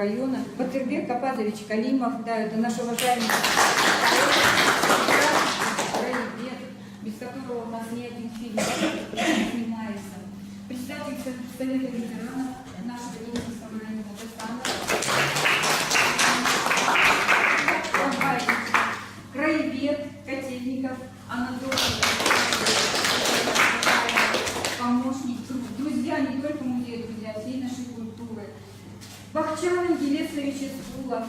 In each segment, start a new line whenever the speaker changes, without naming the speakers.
района. Батырбек Капазович Калимов, да, это наш уважаемый краевед, без которого у нас ни один фильм не снимается. Председатель Совета ветеранов нашего Ленинского района краевед Котельников Анатолий, помощник, друзья не только музея, друзья, всей нашей культуры. Бахчанин Елецович Искулов,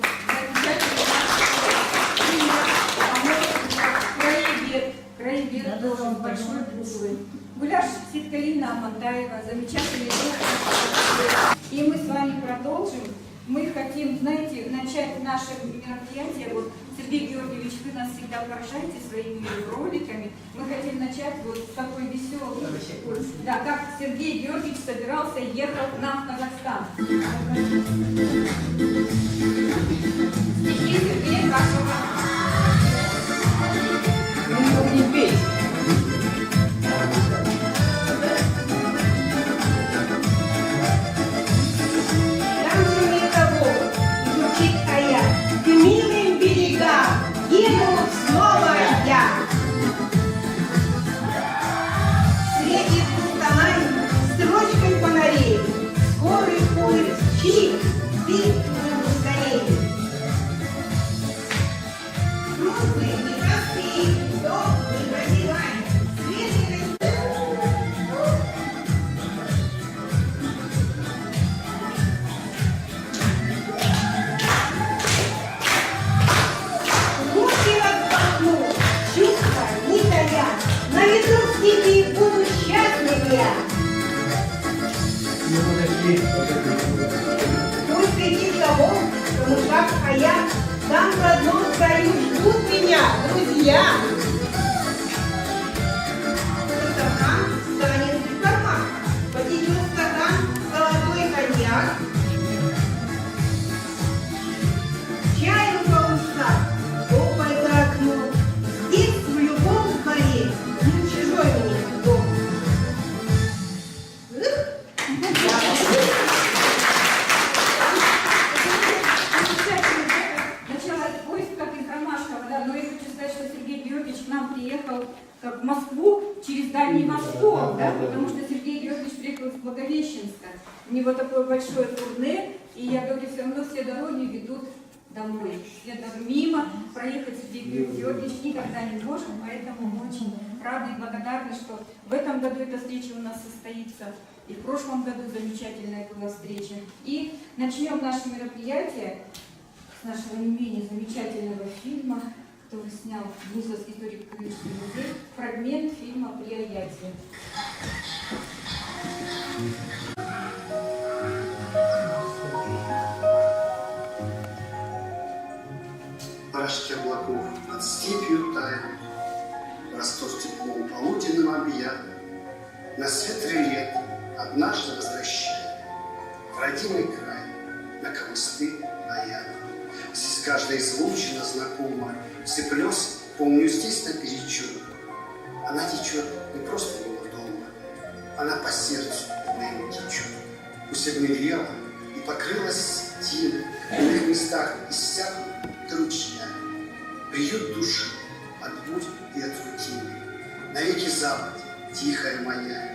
краевед тоже большой буквы. Гуляш Ситкалина Амантаева, замечательный друг. И мы с вами продолжим. Мы хотим, знаете, начать наше мероприятие. Вот, Сергей Георгиевич, вы нас всегда поражаете своими роликами. Мы хотим начать вот с такой веселой. Да, как Сергей Георгиевич собирался ехать к нам в Казахстан. Стихи Сергея Карпова.
Ну, не петь. К милым берегам еду снова я. Средит Кустанай строчкой фонарей, скорый поезд чик, ты скорее. Трудные, непростые, но не прозеваем. На ветру птицы буду счастлив я. Пусть летит кого, камышак, а я там в родном краю ждут меня друзья. Стакан станет в карман, потечет стакан золотой коньяк. Чаю по устам, топай за окном, здесь в любом дворе. Чужой мне дом.
Начало поезд, как из Ромашкова, да, но я хочу сказать, что Сергей Георгиевич к нам приехал как в Москву через Дальний Восток, да, потому что Сергей Георгиевич приехал из Благовещенска. У него такое большое турне, и я говорю, все равно все дороги ведут домой. Где-то мимо проехать Сергей Георгиевич никогда не можем, поэтому мы очень рады и благодарны, что в этом году эта встреча у нас состоится, и в прошлом году замечательная была встреча. И начнем наше мероприятие с нашего не менее замечательного фильма, который снял Вузовский историко-краеведческий музей, фрагмент фильма «Приятие».
Прашки облаков над степью тает, Ростов теплом полуденным объят, Нас ветры лет однажды возвращает в родимый край, на камысты наяд. Здесь каждая излучина знакома, все плес, помню, здесь наперечет. Она течет не просто мимо дома, она по сердцу моему течет. Пусть обмелела и покрылась тиной, в иных местах иссякнут до ручья. Приют души от будь и от рутины, навеки Запад, тихая моя,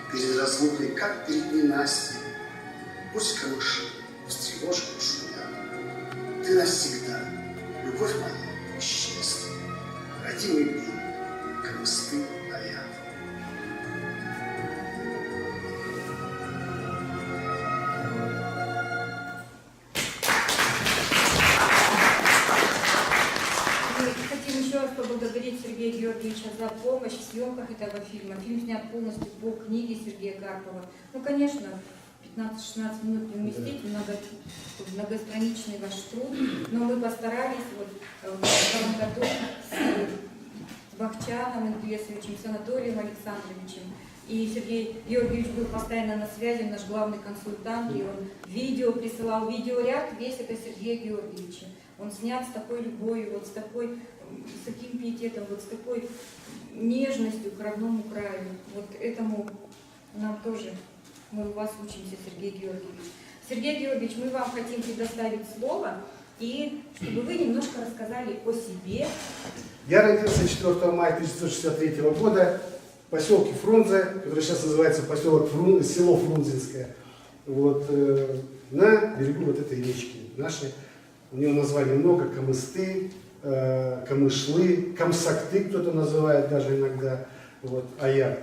перед разлукой, как перед ненастьем. Пусть камыши встревожены шумят. Ты навсегда, любовь моя, счастье, родимый берег, камысты аят.
Поблагодарить Сергея Георгиевича за помощь в съемках этого фильма. Фильм снят полностью по книге Сергея Карпова. Ну, конечно, 15-16 минут не уместить, многостраничный ваш труд, но мы постарались вот в этом году с Бахчаном Елецовичем, с Анатолием Александровичем. И Сергей Георгиевич был постоянно на связи, наш главный консультант, и он видео присылал, видеоряд весь это Сергея Георгиевича. Он снят с такой любовью, вот с таким пиететом, вот с такой нежностью к родному краю. Вот этому нам тоже, мы у вас учимся, Сергей Георгиевич. Сергей Георгиевич, мы вам хотим предоставить слово, и чтобы вы немножко рассказали о себе.
Я родился 4 мая 1963 года в поселке Фрунзе, который сейчас называется село Фрунзенское, вот, на берегу вот этой речки нашей. У нее названий много: Камысты, Камышлы, Камсакты кто-то называет даже иногда. Вот, а я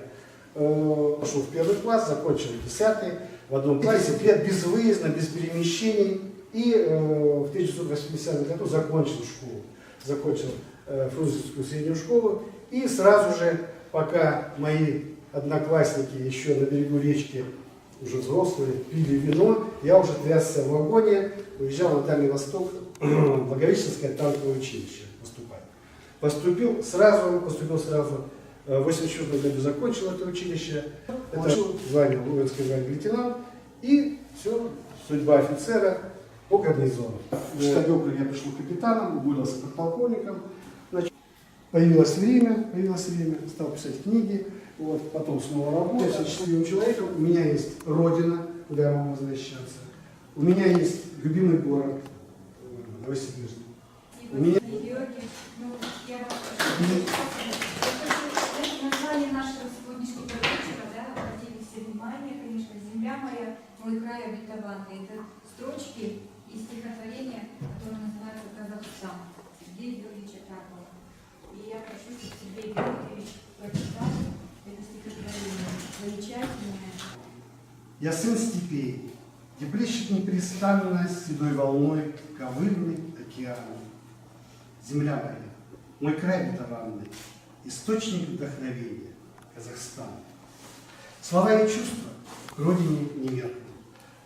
пошел в 1 класс, закончил 10-й, в одном классе, лет безвыездно, без перемещений. И в 1980 году закончил школу, закончил Фрунзенскую среднюю школу. И сразу же, пока мои одноклассники еще на берегу речки, уже взрослые, пили вино, я уже трясся в вагоне, уезжал на Дальний Восток, в Благовещенское танковое училище поступать. Поступил сразу, в 1984 году закончил это училище, получил звание, воинское звание лейтенант, и все, судьба офицера по гарнизону. В штабе округа я пришел капитаном, уволился подполковником. Значит, появилось время, стал писать книги, вот, потом снова работать. Я счастливым человеком. У меня есть родина, куда я могу возвращаться. У меня есть любимый город Новосибирск.
Название нашего сегодняшнего вечера, да, обратили все внимание, конечно, «Земля моя, мой край обетованный». Это строчки из стихотворения, которое называется «Казахстан» Сергея Георгиевича Карпова. И я прошу, чтобы Сергей Георгиевич прочитал это стихотворение, замечательное.
Я сын степей, где плещет непрестанно седой волной ковыльный океан. Земля моя, мой край обетованный, источник вдохновения, Казахстан. Слова и чувства к родине не меркнут.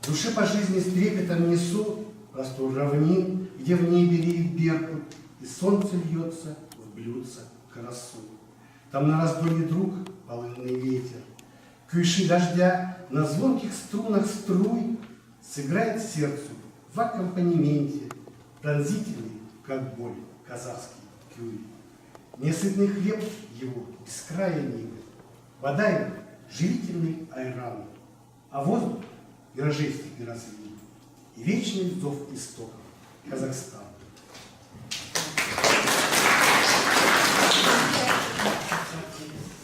В душе по жизни с трепетом несу простор равнин, где в небе реет беркут, и солнце льется в блюдце красу. Там на раздолье друг полынный ветер, кюйши дождя на звонких струнах струй сыграет сердцу в аккомпанементе пронзительный, как боль, казахский кюй. Несытный хлеб его без края нивы, вода его живительный айран, а воздух миражей степи развили, и вечный зов истоков Казахстан.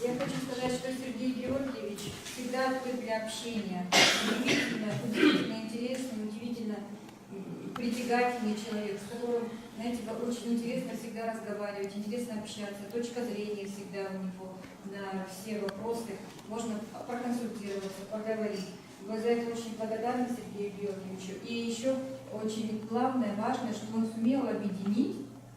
Я хочу сказать, что Сергей Георгиевич всегда открыт для общения. Удивительно интересный, удивительно притягательный человек, с которым, знаете, очень интересно всегда разговаривать, интересно общаться, точка зрения всегда у него на все вопросы. Можно проконсультироваться, поговорить. Мы за это очень благодарны Сергею Георгиевичу. И еще очень главное, важное, что он сумел объединить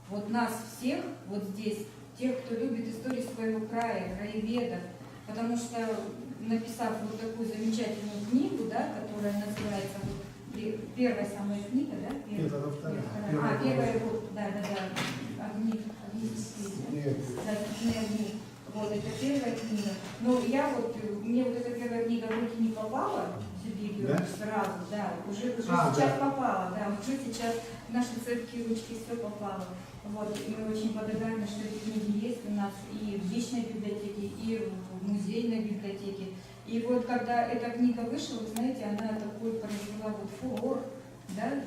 вот нас всех, вот здесь, тех, кто любит историю своего края, краеведов, потому что, написав вот такую замечательную книгу, да, которая называется, первая самая книга, да? Первая, вот, да, «Огни степи», «Степные огни». Вот, это первая книга. Но мне вот эта первая книга в руки не попала, Сергей Георгиевич, сразу, да, уже сейчас попала, да, уже сейчас в наши цепкие ручки все попало. Вот, и мы очень благодарны, что эти книги есть у нас и в личной библиотеке, и в музейной библиотеке. И вот когда эта книга вышла, вы знаете, она такой произвела вот фурор, да,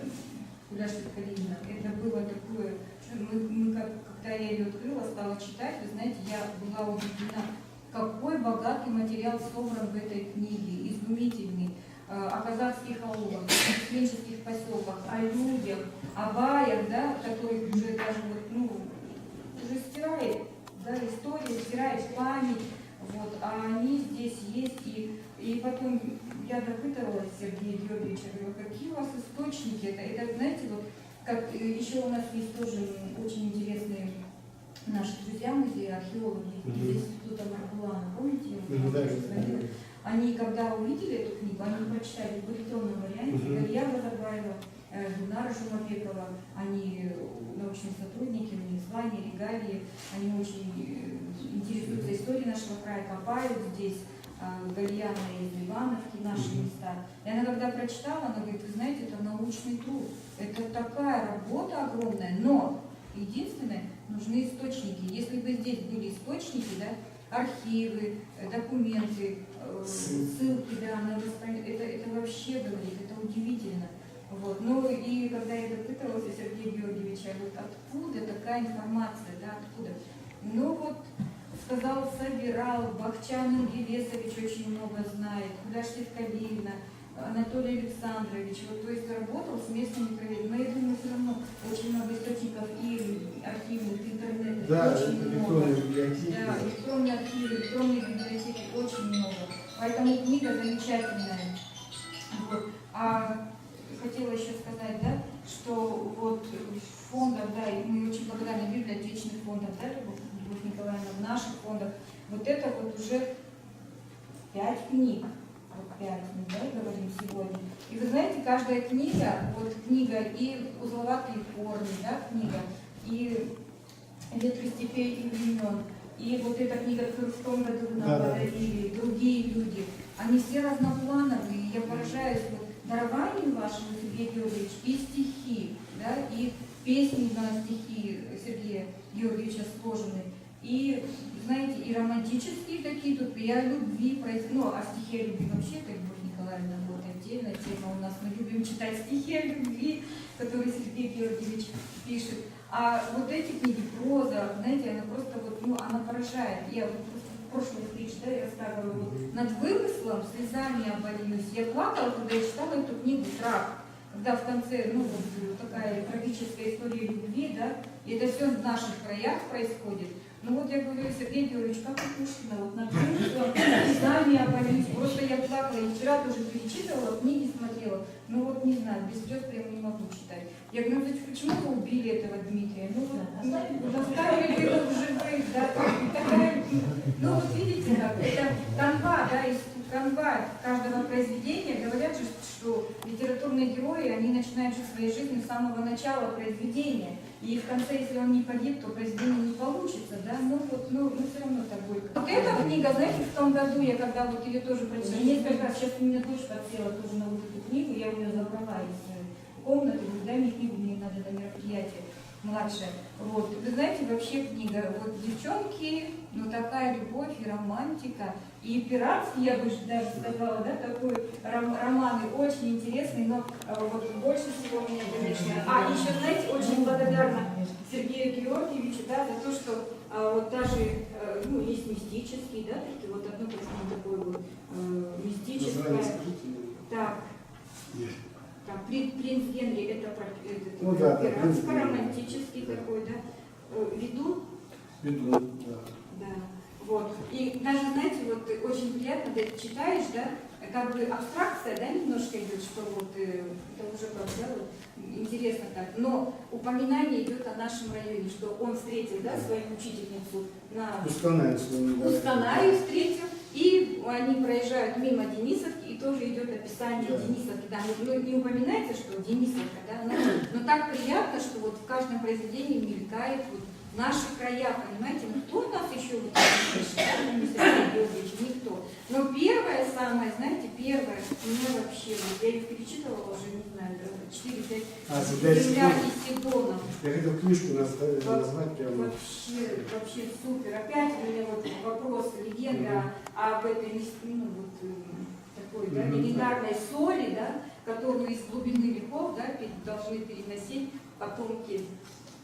Гуляша Калинина. Это было такое, когда я ее открыла, стала читать, вы знаете, я была удивлена, какой богатый материал собран в этой книге, изумительный, о казахских аулах, о свинческих поселках, о людях, о баях, да, которых уже даже уже стирает, да, история, стирает память, вот, а они здесь есть, и потом я допытывалась Сергея Георгиевича, говорю, какие у вас источники, это знаете, вот, как еще у нас есть тоже очень интересные наши друзья музеи, археологи из института Маргулана, помните? Они, когда увидели эту книгу, они прочитали в электронном варианте, Галия Газарбаева, Гульнара Жумапекова, они научные сотрудники, у них звания, регалии, они очень интересуются историей нашего края, копают здесь, Гальяна из Ивановки, наши места. И она когда прочитала, она говорит, вы знаете, это научный труд, это такая работа огромная, но единственное, нужны источники. Если бы здесь были источники, да, архивы, документы, ссылки, да, на это вообще говорит, это удивительно. Вот. Ну и когда я допытывалась у Сергея Георгиевича, вот откуда такая информация, да, откуда? Ну вот, сказал, собирал, Бахчан Ингелесович очень много знает, Кудашев Калинина, Анатолий Александрович, вот, то есть работал с местными проверками. Но я думаю, все равно очень много источников и архивных, интернета,
Да,
очень много.
электронные библиотеки.
Да, электронные архивы, электронные библиотеки очень много. Поэтому книга замечательная. Вот. А хотела еще сказать, да, что вот в фондах, да, и мы очень благодарны библиотечным фондам, да, Любовь Николаевна, в наших фондах, вот это вот уже 5 книг. Вот 5 книг, да, говорим сегодня. И вы знаете, каждая книга, вот книга и узловатые формы, да, книга, и ветры степей и времен, и вот эта книга, которую в том году нам подарили, другие люди, они все разноплановые, и я поражаюсь вот дарованию вашему, Сергей Георгиевич, и стихи, да, и песни на стихи Сергея Георгиевича сложены, и, знаете, и романтические такие тут, и о любви, ну, о стихе о любви вообще, как Любовь Николаевна, вот отдельная тема у нас, мы любим читать стихи о любви, которые Сергей Георгиевич пишет. А вот эти книги, проза, знаете, она просто вот, ну, она поражает. Я вот в прошлой встрече, да, я рассказывала, вот, над вымыслом слезами обольюсь. Я плакала, когда я читала эту книгу «Страх», когда в конце, ну, вот такая трагическая история любви, да, и это все в наших краях происходит. Ну вот я говорю, Сергей Георгиевич, как у Пушкина, вот над вымыслом слезами обольюсь. Просто я плакала, и вчера тоже перечитывала, книги смотрела. Ну вот не знаю, без слез прямо не могу читать. Я говорю, ну почему вы убили этого Дмитрия? Ну вот заставили бы его в живых, да, такая, ну вот видите, как, это канва, да, канва каждого произведения. Говорят же, что литературные герои, они начинают жить своей жизнью с самого начала произведения. И в конце, если он не погиб, то произведение не получится, да, ну вот, ну все равно так будет. Вот эта книга, знаете, в том году, я когда вот ее тоже прочитала, несколько раз, сейчас у меня дочь подсела тоже на вот эту книгу, я у нее забрала из комнаты, говорю, дай мне книгу, мне надо на мероприятие младшее. Вот, вы знаете, вообще книга, вот девчонки, ну такая любовь и романтика, и пиратский, я бы даже сказала, да, такой романы очень интересные, но вот больше всего мне, конечно, еще, знаете, очень благодарна Сергею Георгиевичу, да, за то, что вот даже, ну, есть мистический, да, такие вот одно такое вот мистическое. Так. Там, принц Генри, это
ну, да,
пиратско-романтический такой, да, ведун.
Ведун, да.
Да, вот. И даже, знаете, вот очень приятно, ты читаешь, да, как бы абстракция, да, немножко идет, что вот, это уже правда, вот, интересно так, но упоминание идет о нашем районе, что он встретил, да, свою учительницу на Кустанае встретил, и они проезжают мимо Денисовки, и тоже идет описание Денисовки. Да, ну, не упоминается, что Денисовка, да, но так приятно, что вот в каждом произведении мелькает вот наши края, понимаете, ну кто у нас еще вот никто. Но первое самое, знаете, первое, у меня вообще, вот, я их перечитывала уже, не знаю, 4-5 «Земля и Сидонов».
Я хотел книжку назвать прямо.
Вообще супер. Опять у меня вот вопрос, легенда об этой, ну, вот, такой, да, легендарной соли, да, которую из глубины веков, да, должны переносить потомки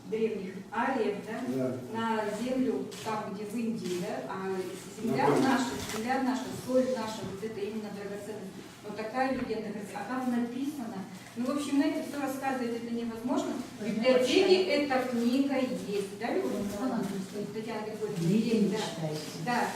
древних ариев, да, на землю, там, где в Индии, да, а земля наша, соль наша, вот это именно драгоценность. Вот такая легенда, а как написано? Ну, в общем, знаете, все рассказывать это невозможно. В библиотеке эта книга есть, да, Любовь Николаевна? Татьяна Григорьевна, есть, да.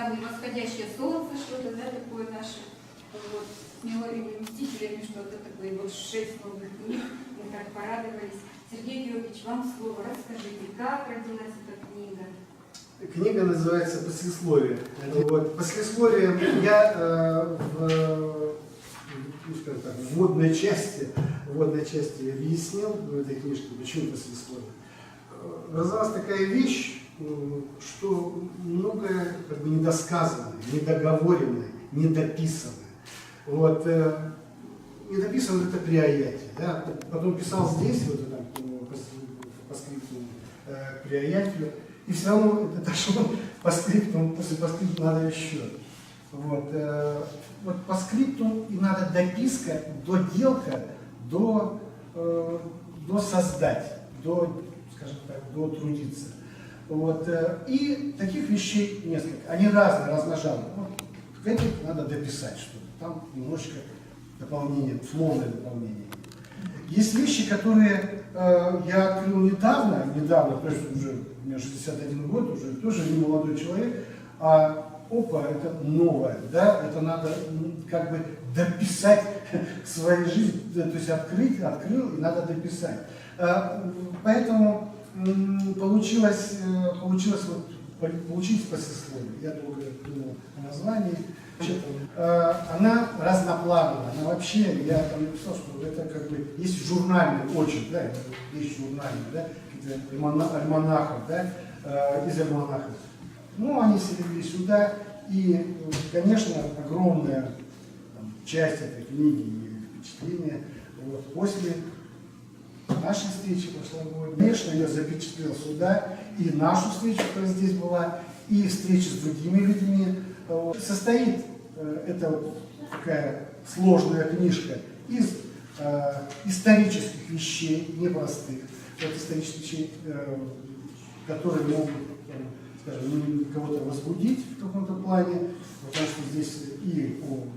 там и восходящее солнце, что-то, да, такое наше. Вот, с мелодиями мстителями что-то такое. Вот 6 новых книг, мы так порадовались. Сергей Георгиевич, вам слово. Расскажите, как родилась эта книга?
Книга называется «Послесловие». Вот. Послесловие я в вводной части объяснил в этой книжке, почему послесловие. Развилась такая вещь, что многое как бы недосказанное, недоговоренное, недописанное. Вот, недописанное это при аяте. Да? Потом писал здесь, вот это, по скрипту при аяте, и все равно это дошло по скрипту, после по скрипту надо еще. Вот, вот по скрипту и надо дописка, доделка, до создать, до, скажем так, до трудиться. Вот, и таких вещей несколько. Они разные, разножанные. Вот, к этим надо дописать что-то. Там немножечко дополнение, условное дополнение. Есть вещи, которые я открыл недавно, то есть уже у меня 61 год, уже тоже не молодой человек, а опа, это новое, да, это надо как бы дописать к своей жизни, то есть открыл, и надо дописать. Поэтому получилось послесловие. Я долго думал о названии. Она разноплановая, она вообще, я там написал, что это как бы есть журнальный очерк, да, есть журнальный, да, альманахов, да, из альманахов. Ну, они селили сюда, и, конечно, огромная часть этой книги и впечатления вот, после нашей встречи прошлогодней. Конечно, я запечатлел сюда и нашу встречу, которая здесь была, и встречи с другими людьми. Состоит эта вот такая сложная книжка из исторических вещей, непростых, вот исторических вещей, которые могут, скажем, кого-то возбудить в каком-то плане, потому что здесь и о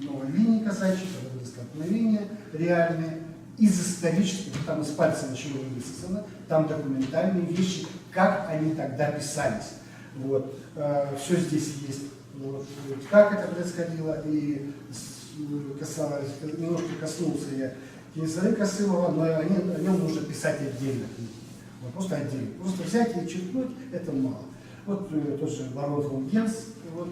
новой линии казачьей, столкновения реальные, из исторических, там из пальца ничего не высосано, там документальные вещи, как они тогда писались. Вот. Все здесь есть. Вот. Как это происходило, и немножко коснулся я Кенесары Косылова, но о нем нужно писать отдельно. Вот, просто отдельно. Просто взять и черкнуть, это мало. Вот тот же Барон фон Генс, вот,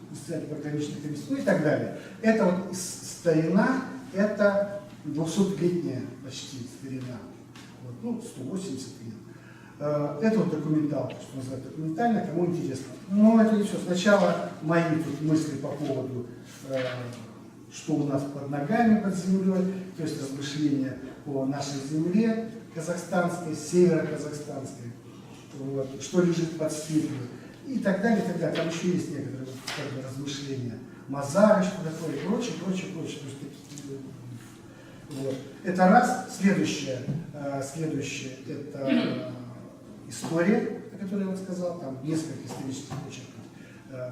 писатель пограничных комиссий, ну и так далее. Это вот старина, это 200-летняя почти старина, вот, ну 180 лет. Это вот документалка, что называется, документально, кому интересно. Но это не все. Сначала мои тут мысли по поводу, что у нас под ногами, под землей, то есть размышления о нашей земле казахстанской, северо-казахстанской, вот, что лежит под степью и так далее, и так далее. Там еще есть некоторые как бы, размышления. Мазары, что такое, и прочее, прочее, прочее. Вот. Это раз. Следующее это история, о которой я вот сказал, там несколько исторических очерков.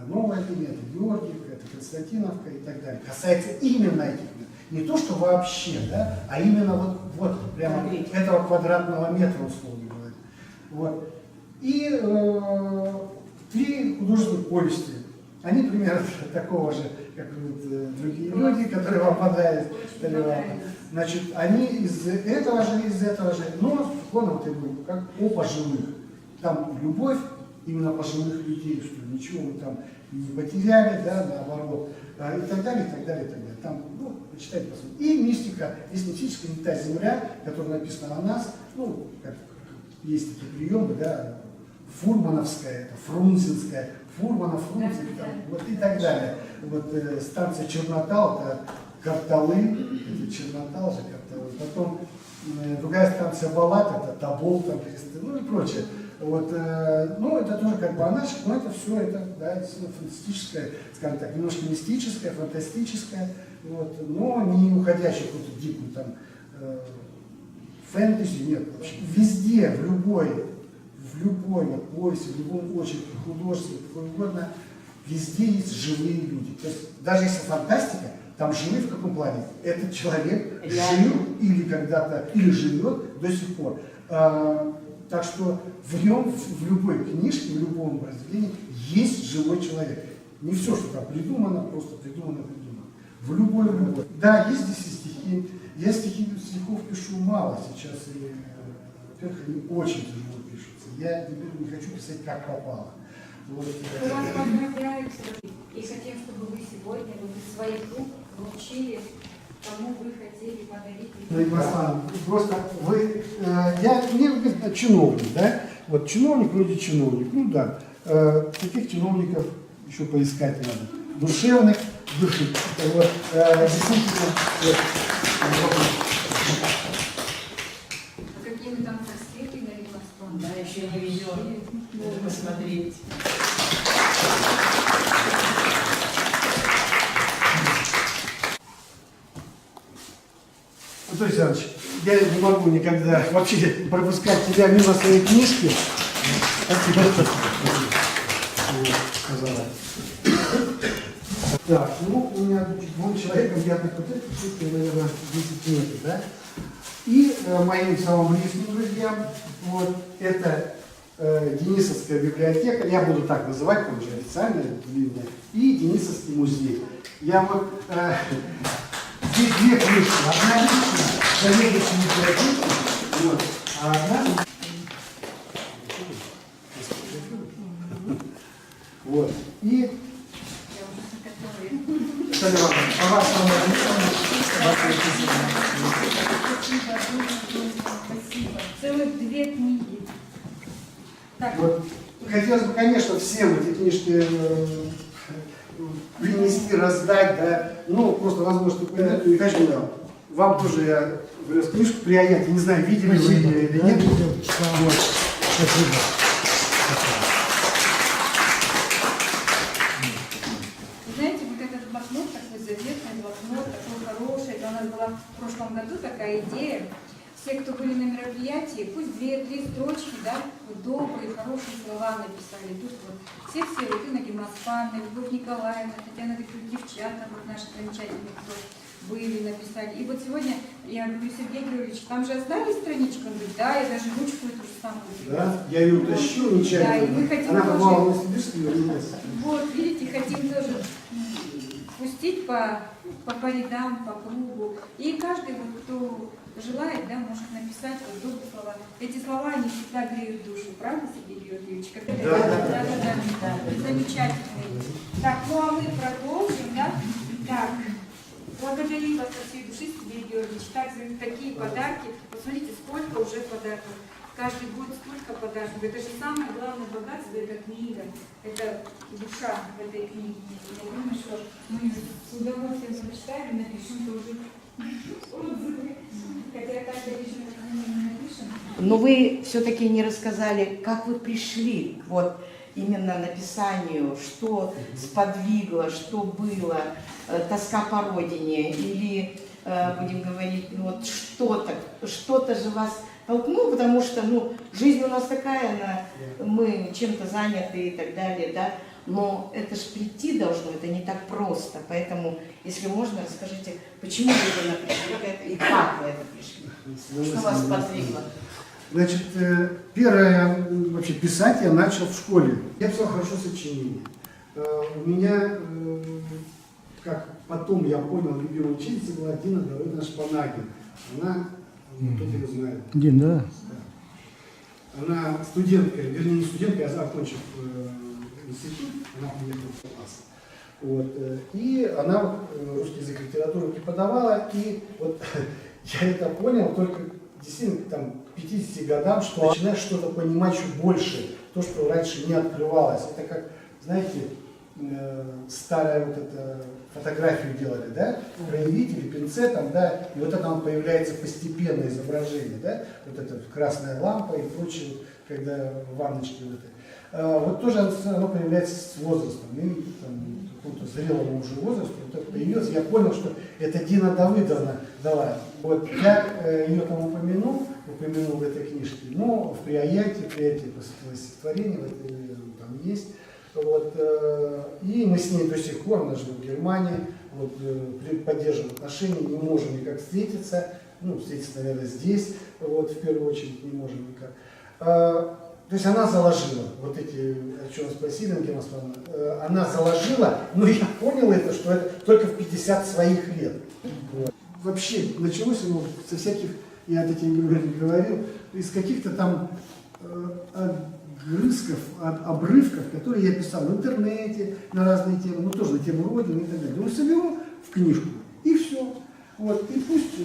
Новая линия, это Георгиевка, это Константиновка и так далее. Касается именно этих мест. Не то, что вообще, да, а именно вот прямо этого квадратного метра, условно говоря. Вот. И 3 художественных повести. Они примерно такого же, как вот, другие люди, которые вам понравились. Значит, они из этого же, но вот я говорю, как о пожилых. Там любовь именно пожилых людей, что ничего мы там не потеряли, да, наоборот, и так далее, и так далее, и так далее. Там, ну, почитайте, посмотрите. И мистика, есть мистическая не та земля, которая написана о нас, ну, как есть такие приемы, да, фурмановская, это фрунзенская, Фурманов, Фрунзе, вот и так далее. Вот станция Чернотал, это Карталы, это Чернотал же, Карталы. Потом другая станция Балат, это Тобол, там, ну и прочее. Вот, ну, это тоже как бы о наших, но это все, это, да, фантастическое, скажем так, немножко мистическое, фантастическое, вот, но не уходящее в какую-то дикую там фэнтези, нет, вообще. Везде, в любой вот, повести, в любом очерке, художестве, какой угодно, везде есть живые люди. То есть даже если фантастика, там живые в каком плане? Этот человек жил или когда-то, или живет до сих пор. Так что в нем, в любой книжке, в любом произведении есть живой человек. Не все, что там придумано, просто придумано. В любой. Да, есть здесь и стихи. Я стихов пишу мало сейчас. И, во-первых, они очень тяжело пишутся. Я теперь не хочу писать как попало. Вот.
У вас поздравляются и хотим, чтобы вы сегодня из своих рук вручили, кому вы хотели подарить.
Просто вы, мне чиновник, да? Вот чиновник вроде чиновник, ну да. Таких чиновников еще поискать надо. Душевных, вот, действительно.
Какими там просветы на Ливанском?
Да, еще не видела. Посмотреть.
Анатолий Александрович, я не могу никогда вообще пропускать тебя мимо своей книжки. Так, ну, у меня двум человеком я так вот это, наверное, 10 метров, да? И моим самым близким друзьям, вот, это Денисовская библиотека, я буду так называть, потому что официально длинная, и Денисовский музей. Я вот, здесь две книжки, одна личная, заведующая библиотекой, вот, а одна... Вот, и...
Целых 2 книги. Так,
вот. Хотелось бы, конечно, всем эти книжки принести, раздать, да, ну, просто возможно, и, конечно, вам тоже я привез книжку «Приаят», я не знаю, видели вы ее или нет. Вот. Спасибо.
знаете, вот этот блокнот, такой заветный блокнот, такой хороший, это у нас была в прошлом году такая идея. Все, кто были на мероприятии, пусть 2-3 строчки, да, вот добрые, хорошие слова написали. Тут вот все, вот Инна Гимаспановна, Любовь Николаевна, Татьяна таких девчата, вот наши замечательные, кто были, написали. И вот сегодня я говорю, Сергей Георгиевич, там же остались странички? Он говорит, да, я даже ручку эту же самую.
Да, я ее утащил нечаянно.
Да, и мы хотим
она
тоже...
попала на сибирский университет.
Вот, видите, хотим тоже пустить по рядам, по кругу. И каждый, вот, кто желает, да, может написать вот добрые слова. Эти слова, они всегда греют душу, правда, Сергей Георгиевич? Да. Замечательные. Так, ну а мы продолжим, да? Так, благодарим вас от всей души, Сергей Георгиевич. Такие подарки. Посмотрите, сколько уже подарков. Каждый год столько подарков. Это же самое главное богатство, это книга. Это душа в этой книге. Я думаю, что мы с удовольствием прочитаем и напишем тоже отзывы. Хотя каждый лично не напишем.
Но вы все-таки не рассказали, как вы пришли вот именно написанию, что сподвигло, что было, тоска по родине, или, будем говорить, ну, вот что-то же вас толкнуло, потому что, ну, жизнь у нас такая, мы чем-то заняты и так далее, да, но это же прийти должно, это не так просто, поэтому, если можно, расскажите, почему вы туда пришли, и как вы это пришли, что вас сподвигло?
Значит, первое, вообще писать я начал в школе. Я писал хорошо сочинение. У меня, как потом я понял, любимая ученица была Дина Давыдовна Шпанагин. Она, кто-то ее знает.
Дина, да.
Она студентка, вернее не студентка, а закончив институт, она приехала в класс. Вот. И она русский язык и литературу преподавала, и вот я это понял только действительно там, к 50 годам, что начинаешь что-то понимать чуть больше, то, что раньше не открывалось. Это как, знаете, старая вот эта фотографию делали, да, проявитель, пинцетом, да, и вот это он появляется постепенно изображение, да, вот эта красная лампа и прочее, когда ванночки вот это. Вот тоже оно появляется с возрастом, и там, какому-то зрелому уже возрасту, вот это появилось, я понял, что это Дина Давыдовна дала. Вот я ее там упомянул в этой книжке, но в «Приаяте» посвятилось стихотворение, там есть. Вот, и мы с ней до сих пор, она живет в Германии, вот, поддерживаем отношения, не можем никак встретиться, ну, встретиться, наверное, здесь, вот, в первую очередь, не можем никак. То есть она заложила, вот эти, о чем спросили, Ангела Ивановна, она заложила, но я понял это, что это только в 50 своих лет. Вот. Вообще началось оно со всяких, я об этом говорил, из каких-то там огрызков, обрывков, которые я писал в интернете на разные темы, ну тоже на тему Родины и так далее. Ну, соберу в книжку, и все. Вот, и пусть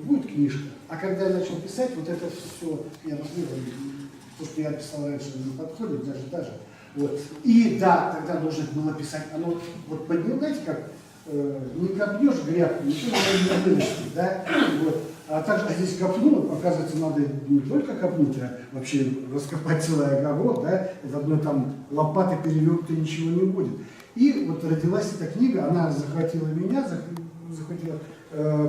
будет книжка. А когда я начал писать, вот это все, я посмотрел, то, что я писал раньше, не подходит, даже. Вот. И да, тогда нужно было писать, оно вот поднимаете, как не копнешь грядку, ничего не вырастет, да? Вот. А также, а здесь копнул, оказывается, надо не только копнуть, а вообще раскопать целый огород, да? Из одной там лопаты перевернутой ничего не будет. И вот родилась эта книга, она захватила меня, захватила.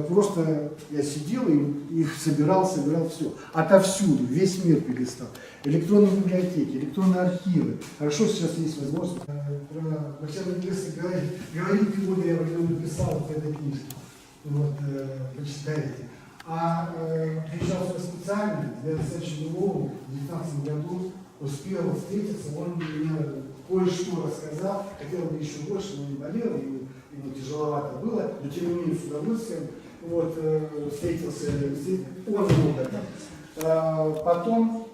Просто я сидел и их собирал все. Отовсюду, весь мир перестал. Электронные библиотеки, электронные архивы. Хорошо, сейчас есть возможность. Про Бачана Гресса говорить не буду, я про него написал в этой книжке. Вот, почитайте. А приезжал сюда специально для Александровича Белова в 2019 году, успел встретиться, он мне кое-что рассказал, хотел бы еще больше, но не болел, ему тяжеловато было, но тем не менее с удовольствием вот, встретился, он много. Потом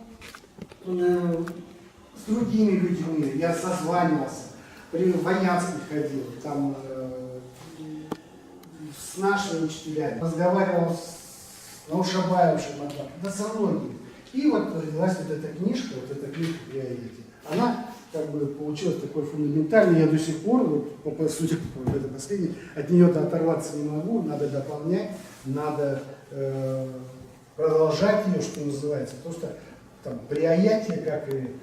с другими людьми я созванивался, при Ваняцких ходил, там с нашими учителями, разговаривал с Наушабаевшим, да со многими. И вот родилась вот эта книжка «Приоритет». Она как бы получилась такой фундаментальной, я до сих пор, вот, судя по этой последней, от нее-то оторваться не могу, надо дополнять, надо продолжать ее, что называется, потому что там приятие, как и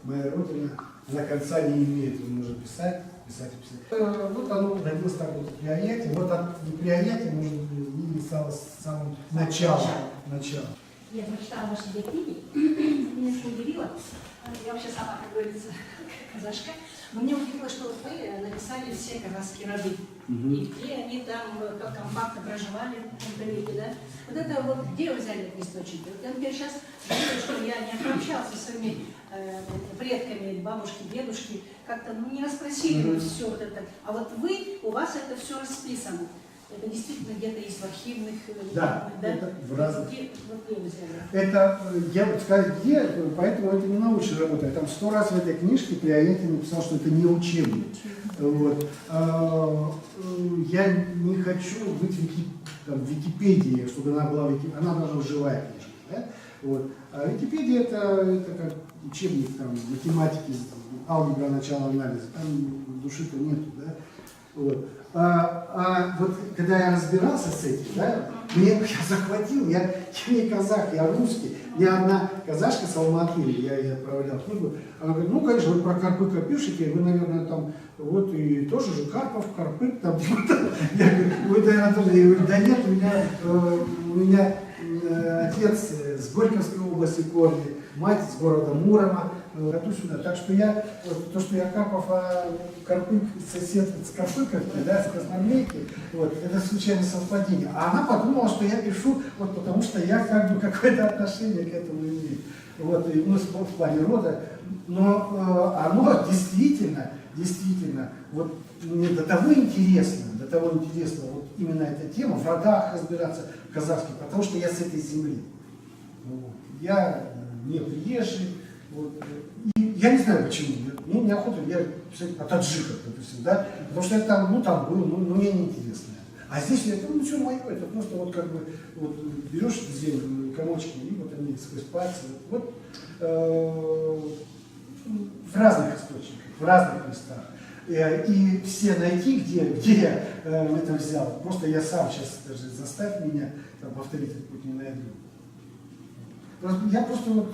моя родина, она конца не имеет, он может писать. Вот оно родилось так вот приятие, вот от приятия, может быть, и стало самым началом.
Я прочитала ваши две книги, меня это удивило. Я вообще сама, как говорится, казашка. Но мне удивило, что вот вы написали все казахские роды. И где они там как компактно проживали в Интервете, да? Вот это вот где вы взяли этот источник? Вот я, например, сейчас говорю, что я не общался со своими предками, бабушки, дедушки, как-то не расспросили все вот это. А вот вы, у вас это все расписано. Это действительно где-то есть в архивных...
Да, это в разных...
Где вы взяли?
Это, я бы сказал, где, поэтому это не научная работа. Я там 100 раз в этой книжке приоритет написал, что это не учебник. Вот. Я не хочу быть в Википедии, чтобы она была она должна быть живая книжка. Да? Вот. А Википедия это как учебник там, математики, там, алгебра, начало анализа. Там души-то нету. Да? Вот. Вот когда я разбирался с этим, да, я захватил, я не казах, я русский. Мне одна казашка с Алматы, я ей отправлял книгу, она говорит, ну, конечно, вы про Карпыка пишете, вы, наверное, там, вот, и тоже же Карпов, Карпык, там, я говорю, вы, наверное, тоже, я говорю, да нет, у меня отец с Горьковской области корни, мать с города Мурома, сюда. Так что я, то, что я Карпов, а Карпык сосед с Карпыковки, да, с Красноармейки, вот, это случайное совпадение. А она подумала, что я пишу, вот, потому что я как бы какое-то отношение к этому имею. Вот, и, ну, в плане рода. Но оно действительно, вот мне до того интересно, вот именно эта тема, в родах разбираться казахских, потому что я с этой земли. Вот. Я не приезжий. Вот. И я не знаю почему. Мне неохота, я писать о таджиках, допустим, да, потому что я там, там был, мне неинтересно. А здесь это, все мое, это просто вот как бы, вот берешь землю, комочки, и вот они сквозь пальцы, вот в разных источниках, в разных местах. И все найти, где я это взял, просто я сам сейчас даже заставь меня там, повторить этот путь не найду. Я просто, вот,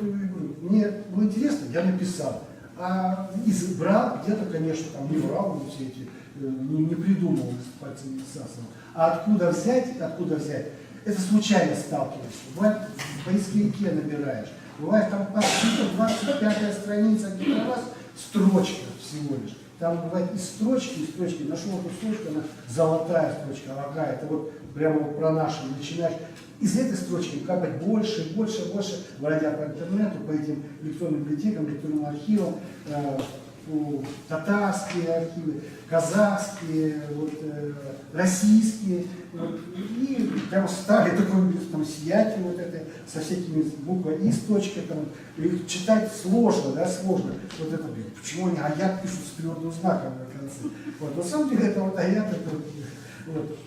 мне было интересно, я написал. А избрал, где-то, конечно, там не врал, все эти, не придумал, с пальцами не всасывал. А откуда взять? Это случайно сталкиваешься. Бывает, в поисковике набираешь. Бывает, там 25-я страница, где-то раз строчка всего лишь. Там бывает и строчки. Нашел эту строчку, она золотая строчка, ага, это вот прямо вот про наши. Начинаешь из этой строчки капать больше, больше, больше, бродя по интернету, по этим электронным библиотекам, электронным архивам, татарские архивы, казахские, вот, российские, вот, и прям стали такой там сиять вот это, со всякими буквами и с точкой, там, их читать сложно, да, сложно. Вот это, почему они аят пишут с твердым знаком на конце. Вот, на самом деле это вот аят, это вот.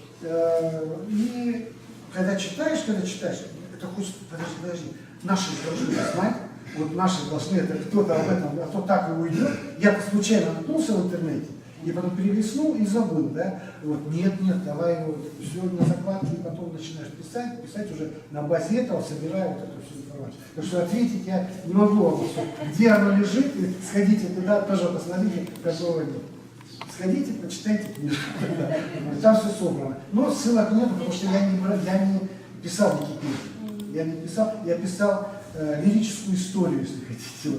И когда читаешь, это хочется, подожди, наши должны знать, вот наши должны, это кто-то об этом, а то так и уйдет. Я случайно наткнулся в интернете, и потом перелистнул и забыл, да, вот, нет, давай вот, все на закладке, и потом начинаешь писать уже на базе этого, собирая вот эту всю информацию. Так что ответить я не могу вам, где оно лежит, и сходите туда, тоже посмотрите, какого нет. Сходите, почитайте книжку, там все собрано. Но ссылок нет, потому что я не писал никаких книг. Я писал лирическую историю, если хотите.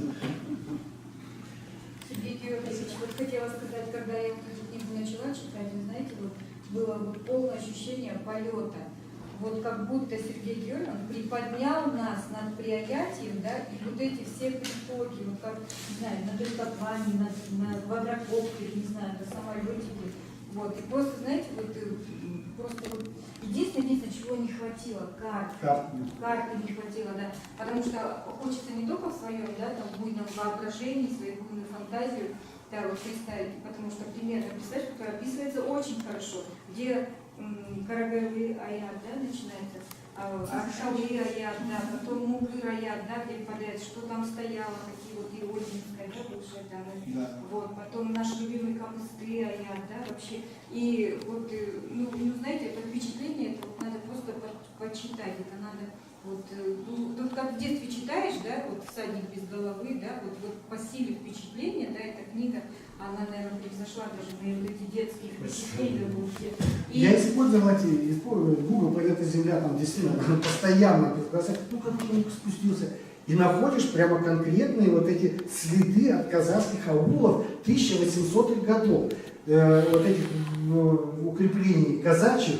Сергей Георгиевич, вот хотела сказать, когда я эту книгу начала читать, вы знаете, вот было вот полное ощущение полета. Вот как будто Сергей Георгиевич приподнял нас над Приаятием, да, и вот эти все притоки, вот как, не знаю, на Дельтаплане, на квадрокоптере, не знаю, на самолетике. Вот, и просто, знаете, вот просто вот единственное, чего не хватило, карты не хватило, да, потому что хочется не только в своем, да, там, буйном воображении, своей буйной фантазии, да, вот представить, потому что примерно писать, который описывается очень хорошо, где Карагайлы аят, да, начинается, Аршалы аят, да, потом Мугыр аят, да, где падает, что там стояло, какие вот Иодинская, да, бывшая там, вот, потом наш любимый Камысты аят, да, вообще, и вот, ну, знаете, это впечатление, это вот надо просто почитать, это надо, вот, ну, как в детстве читаешь, да, вот «Всадник без головы», да, вот по силе впечатления, да, эта книга, она, наверное, превзошла даже мои вот эти детские впечатления.
Я использовал Google «Планета Земля», там действительно постоянно, ну как он спустился, и находишь прямо конкретные вот эти следы от казахских аулов 1800-х годов, вот этих укреплений казачьих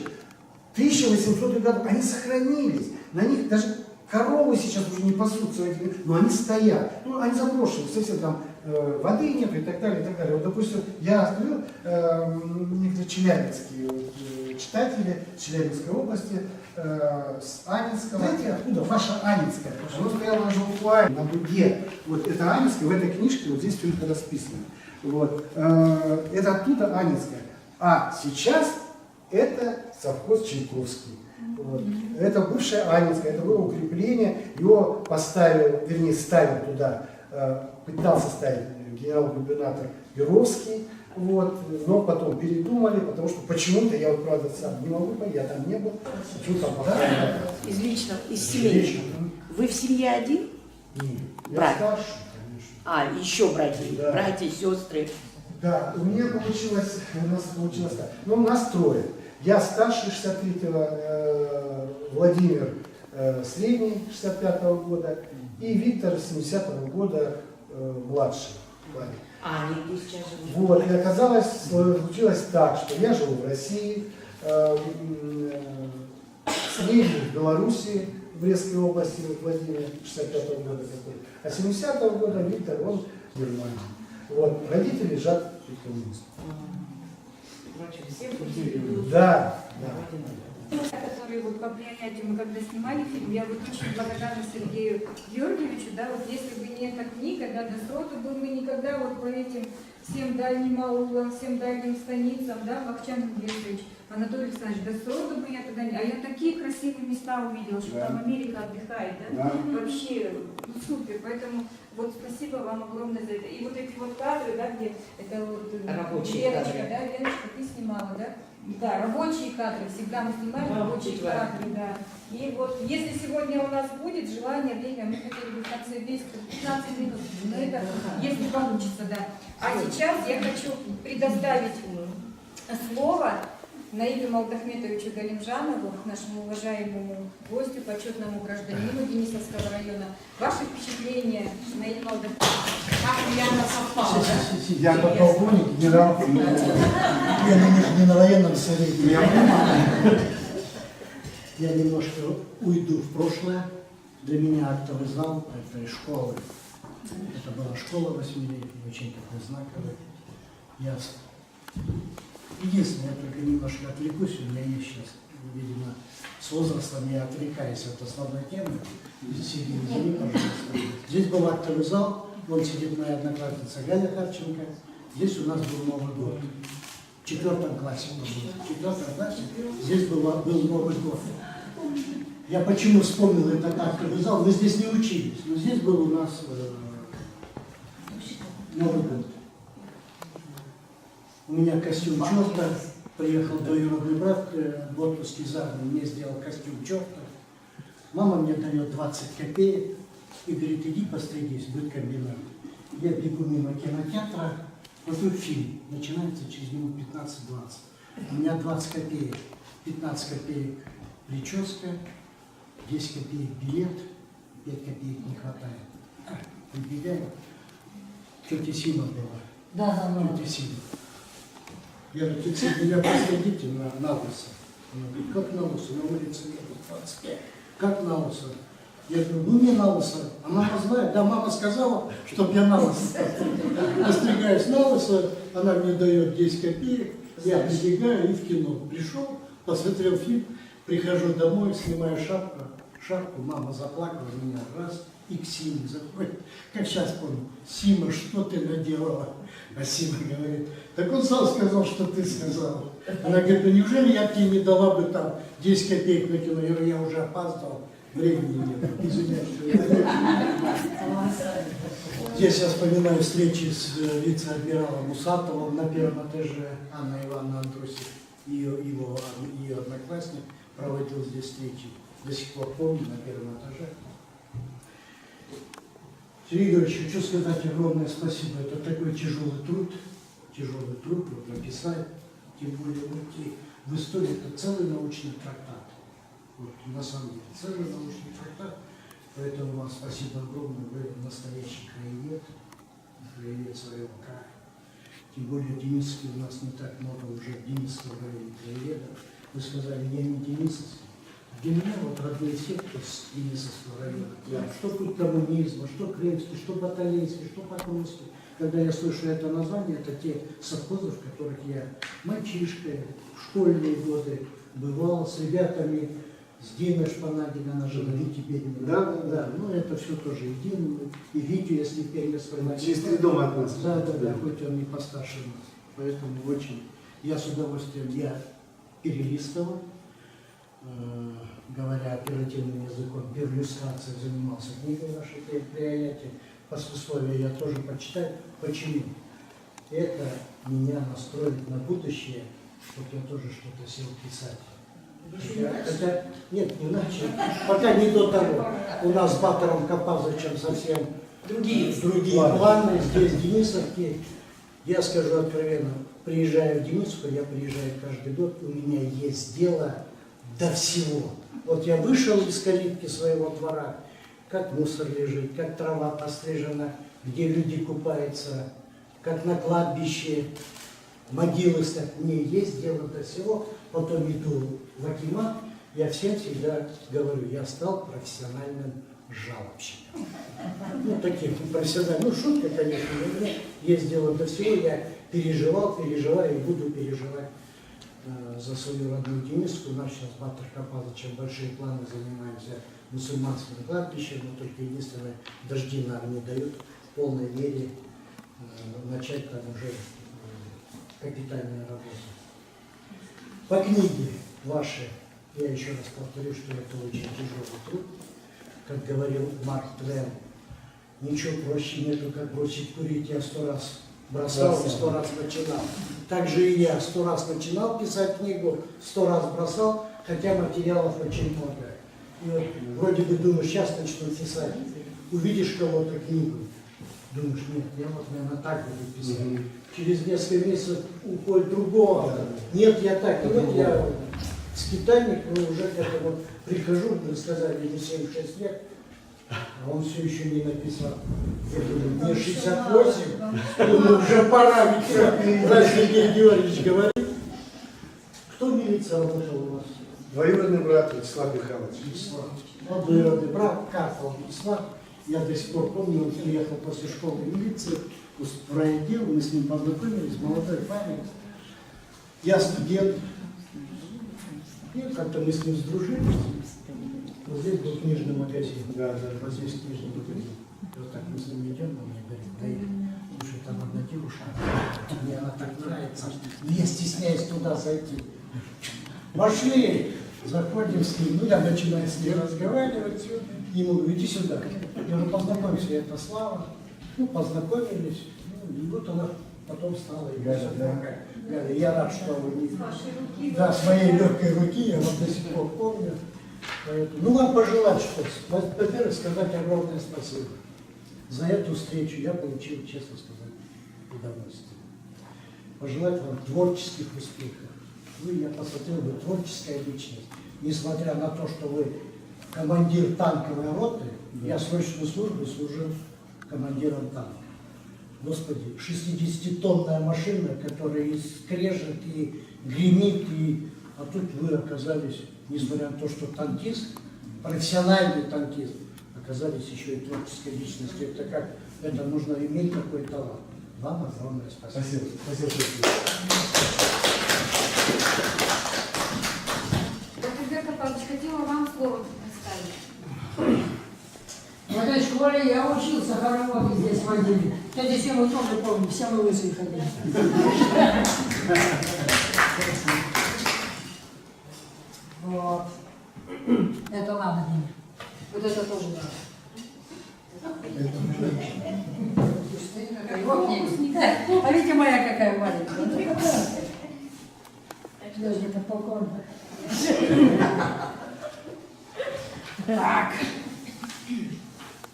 1800-х годов, они сохранились, на них даже коровы сейчас уже не пасутся, но они стоят, ну они заброшены, совсем там воды нет и так далее, и так далее. Вот, допустим, я открыл некоторые челябинские читатели Челябинской области, с Анинского. Знаете, откуда ваша Анинская? Потому что оно стояло на Жукуае, на Дуге. Вот это Анинская, в этой книжке вот здесь все это расписано. Вот. Это оттуда Анинская. А сейчас это совхоз Чайковский. Вот. Это бывшая Анинская, это было укрепление, его поставил, вернее ставил туда, пытался ставить генерал-губернатор Перовский, вот, но потом передумали, потому что почему-то, я вот правда сам не могу понять, я там не был, почему-то там пока...
Из личного, из семьи. Вы в семье один?
Нет,
Брат.
я старший, конечно.
А, еще братья,
Да.
братья, сестры.
Да, у меня получилось, у нас получилось так. Ну, у нас трое. Я старший 63-го, Владимир средний 65-го года и Виктор 70-го года младший.
А, они здесь сейчас живут.
Вот, и оказалось, случилось так, что я живу в России, средний в Белоруссии, в Брестской области, вот Владимир 65-го года такой, а 70-го года Виктор, он в Германии. Вот, родители лежат в коммунизме. Да, да.
Которые вот по Приаятию мы когда снимали фильм, я вот очень благодарна Сергею Георгиевичу, да, вот если бы не эта книга, да, до сроду бы мы никогда вот по этим всем дальним аулам, всем дальним станицам, да, Вахчан Георгиевич, Анатолий Александрович, до сроду бы я тогда не... А я такие красивые места увидела, что там Америка отдыхает, да? Вообще, ну, супер, поэтому вот спасибо вам огромное за это. И вот эти вот кадры, да, где это вот
рабочие
Леночка,
кадры.
да, Леночка, ты снимала, да? Да, рабочие кадры, всегда мы снимаем рабочие кадры, да. И вот, если сегодня у нас будет желание, время, мы хотели бы в конце весь 15 минут, но это, если получится, да. А сейчас я хочу предоставить слово Наилю Алдахметовичу Галимжанову, нашему уважаемому гостю, почетному гражданину Денисовского района. Ваши впечатления, Наиль Алдахметович? Как я на совпала, да?
Я подполковник, генерал.
Я не на военном совете. Я немножко уйду в прошлое. Для меня актовый зал – это из школы. Это была школа 8-летняя, очень такой знаковый. Единственное, я только немножко отвлекусь, у меня есть сейчас, видимо, с возрастом я отвлекаюсь от основной темы. Сергей, извини, пожалуйста. Здесь был актовый зал, вон сидит моя одноклассница Галя Харченко. Здесь у нас был Новый год. В 4 классе, в 4 классе здесь был Новый год. Я почему вспомнил этот актовый зал? Мы здесь не учились, но здесь был у нас Новый год. У меня костюм черта. Приехал двоюродный брат в отпуск из армии, мне сделал костюм черта. Мама мне дает 20 копеек и говорит, иди постригись, будет комбинат. Я бегу мимо кинотеатра, вот тут фильм, начинается через минут 15-20. У меня 20 копеек, 15 копеек прическа, 10 копеек билет, 5 копеек не хватает. Выбегаю, тетя Сима была.
Да.
Тетя Сима. Я говорю, тетя Сима, меня посадите на лысо. Она говорит, как на лысо? На улице нету 25. Как на лысо? Я говорю, ну не на лысо. А мама знает, да, мама сказала, чтобы я на лысо постригаюсь на лысо, она мне дает 10 копеек, я прибегаю и в кино. Пришел, посмотрел фильм, прихожу домой, снимаю шапку, мама заплакала меня раз, и к Симе заходит. Как сейчас помню, Сима, что ты наделала? А Сима говорит, так он сам сказал, что ты сказала. Она говорит, ну неужели я тебе не дала бы там 10 копеек на кино? Я говорю, я уже опаздывал, времени нет. Извиняюсь, что я... Здесь я вспоминаю встречи с вице-адмиралом Усатовым на первом этаже. Анна Ивановна Андрусик, ее одноклассник, проводил здесь встречи. До сих пор помню, на первом этаже. Сергей Григорьевич, хочу сказать огромное спасибо. Это такой тяжелый труд вот написать, тем более уйти в историю. Это целый научный трактат. Вот, на самом деле, целый научный трактат. Поэтому вам спасибо огромное. Вы настоящий краевед своего края. Тем более Денисовский у нас не так много уже в Денисовском районе краеведов. Вы сказали, я не Денисовский. Для меня вот родные секты с Денисовского района. Что путь коммунизма, что крымский, что баталейский, что покровский. Когда я слышу это название, это те совхозы, в которых я мальчишкой в школьные годы бывал с ребятами, с Диной Шпанагиной, она жила, Вити Бедина. Да. Ну это все тоже и Дину, и Витю, если Пермь вспоминать.
Через 3 дома от нас.
Да, хоть он не постарше нас. Поэтому очень, я с удовольствием, я перелистывал, говоря оперативным языком, переиллюстрацией занимался книгой нашей предприятия. Послесловие я тоже почитаю. Почему? Это меня настроит на будущее, чтобы я тоже что-то сел писать. Хотя, нет, не иначе. Пока не до того. У нас с Батором Капазычем совсем другие планы. Здесь Денисовки. Я скажу откровенно, приезжаю в Денисовку, я приезжаю каждый год, у меня есть дело до всего. Вот я вышел из калитки своего двора, как мусор лежит, как трава пострижена, где люди купаются, как на кладбище могилы стоят. Мне есть дело до всего. Потом иду в акимат, я всем всегда говорю, я стал профессиональным жалобщиком. Ну, таким профессиональным, ну, шутка, конечно, но у меня есть дело до всего, я переживаю и буду переживать за свою родную Денисовку. У нас сейчас Батор Капазычем большие планы, занимаемся мусульманским кладбищем, но только единственное, дожди нам не дают в полной мере начать там уже капитальную работу. По книге вашей, я еще раз повторю, что это очень тяжелый труд. Как говорил Марк Твен, ничего проще нету, как бросить курить. Я 100 раз бросал и 100 раз начинал. Так же и я 100 раз начинал писать книгу, 100 раз бросал, хотя материалов очень много. И вот вроде бы думаешь, сейчас начну писать, увидишь кого-то книгу, думаешь, нет, я вот, наверное, так буду писать. Через несколько месяцев уходит другого. Нет, я так. И вот я скитальник, но уже к этому прихожу, мне сказали, ему 76 лет, а он все еще не написал. Я думаю, мне 68, думаю, уже пора, ведь Сергей Георгиевич говорит. Кто в милиции работал у вас?
Двоюродный брат Вячеслав Михайлович.
Вячеслав. Вот двоюродный брат Карпов Вячеслав. Я до сих пор помню, он приехал после школы милиции в райотдел, мы с ним познакомились, молодой парень. Я студент. И как-то мы с ним сдружились. Вот здесь был книжный магазин.
Да.
Вот здесь книжный магазин. И вот так мы с ним идем, он мне говорит, да, слушай, там одна девушка, мне она так нравится, но я стесняюсь туда зайти. Пошли, заходим с ним, ну я начинаю с ним разговаривать, ему говорю, иди сюда. Я говорю, познакомься, это Слава. Ну, познакомились, ну, и вот она потом стала и Галя, Галя, я рад, что вы не... Да, с моей легкой руки, я вот до сих пор помню. Поэтому, ну, вам пожелать что? Во-первых, сказать огромное спасибо. За эту встречу я получил, честно сказать, удовольствие. Пожелать вам творческих успехов. Вы, я посмотрел, вы творческая личность. Несмотря на то, что вы командир танковой роты, я срочную службу служил командиром танка. Господи, 60-тонная машина, которая и скрежет, и гремит, а тут вы оказались, несмотря на то, что танкист, профессиональный танкист, оказались еще и творческой личностью. Это как? Это нужно иметь такой талант. Вам огромное спасибо.
Спасибо. Спасибо.
Альберт Павлович, хотела вам слово представить.
В этой школе я учился, хороводы здесь водили. Эти все вы тоже помните, все мы лысые ходили. Вот. Это надо, Дима. Вот это тоже надо. Вот не. А видите, моя какая маленькая. Даже подполковник. Так.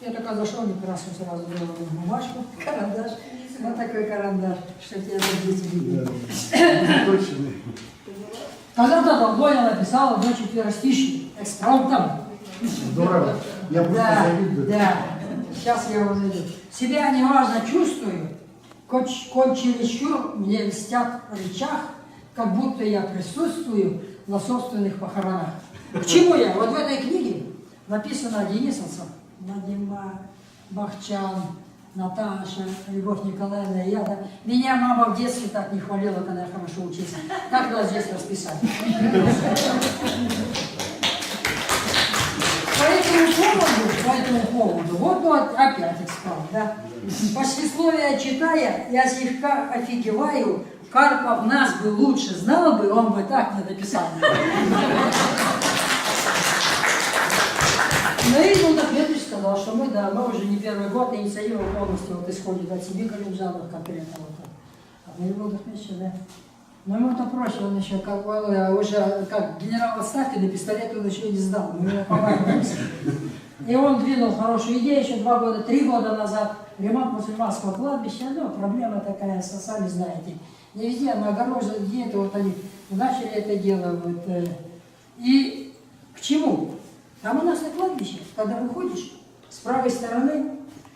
Я только зашел, не красу сразу делал бумажку, карандаш. Вот такой карандаш, что тебя здесь видели.
Точно.
Когда-то Долгоня написала до четверостишья, экспромтом.
Здорово. Я просто
Да,
завидую.
да. Сейчас я его найду. Себя неважно чувствую, чересчур мне льстят в речах, как будто я присутствую на собственных похоронах. К чему я? Вот в этой книге написано денисовцев. Надима, Бахчан, Наташа, Любовь Николаевна и я. Да? Меня мама в детстве так не хвалила, когда я хорошо учился. Как нас здесь расписать? По этому поводу, вот опять экспромт, да? Послесловие читая, я слегка офигеваю, Карпов нас бы лучше знал бы, он бы так не написал. Ну и Иван Петрович сказал, что мы уже не первый год, инициатива полностью вот исходит от себе, Калинжанов конкретно. Вот. А Иван Петрович, да. Но ему-то проще, он еще как уже как генерал в отставке, на пистолет он еще не сдал, мы его побаиваемся. И он двинул хорошую идею еще 3 года назад, ремонт мусульманского кладбища, ну, проблема такая, сами знаете. Не везде, на огороженных, где-то вот они начали это дело. Вот, и к чему? Там у нас на кладбище, когда выходишь, с правой стороны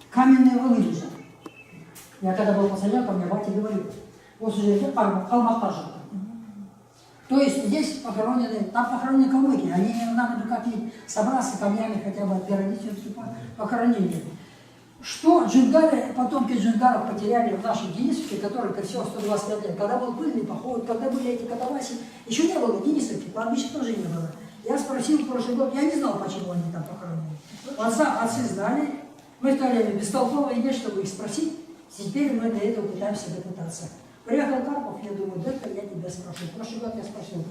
каменные валы лежат. Я когда был пацанём, мне батя говорил, вот уже Алматажа. То есть здесь похоронены, там похоронены калмыки, они надо бы как-нибудь собраться камнями хотя бы отгородить похоронили. Что джунгары, потомки джунгаров потеряли в нашей Денисовке, которой всего 125 лет, когда был пыльный поход, когда были эти катавасии, еще не было Денисовки, кладбища тоже не было. Я спросил в прошлый год, я не знал, почему они там похоронены. Отцы знали, мы в то время бестолковые вещи, чтобы их спросить, теперь мы для этого пытаемся допытаться. Приехал Карпов, я думаю, дай-ка я тебя спрошу. В прошлый год я спросил,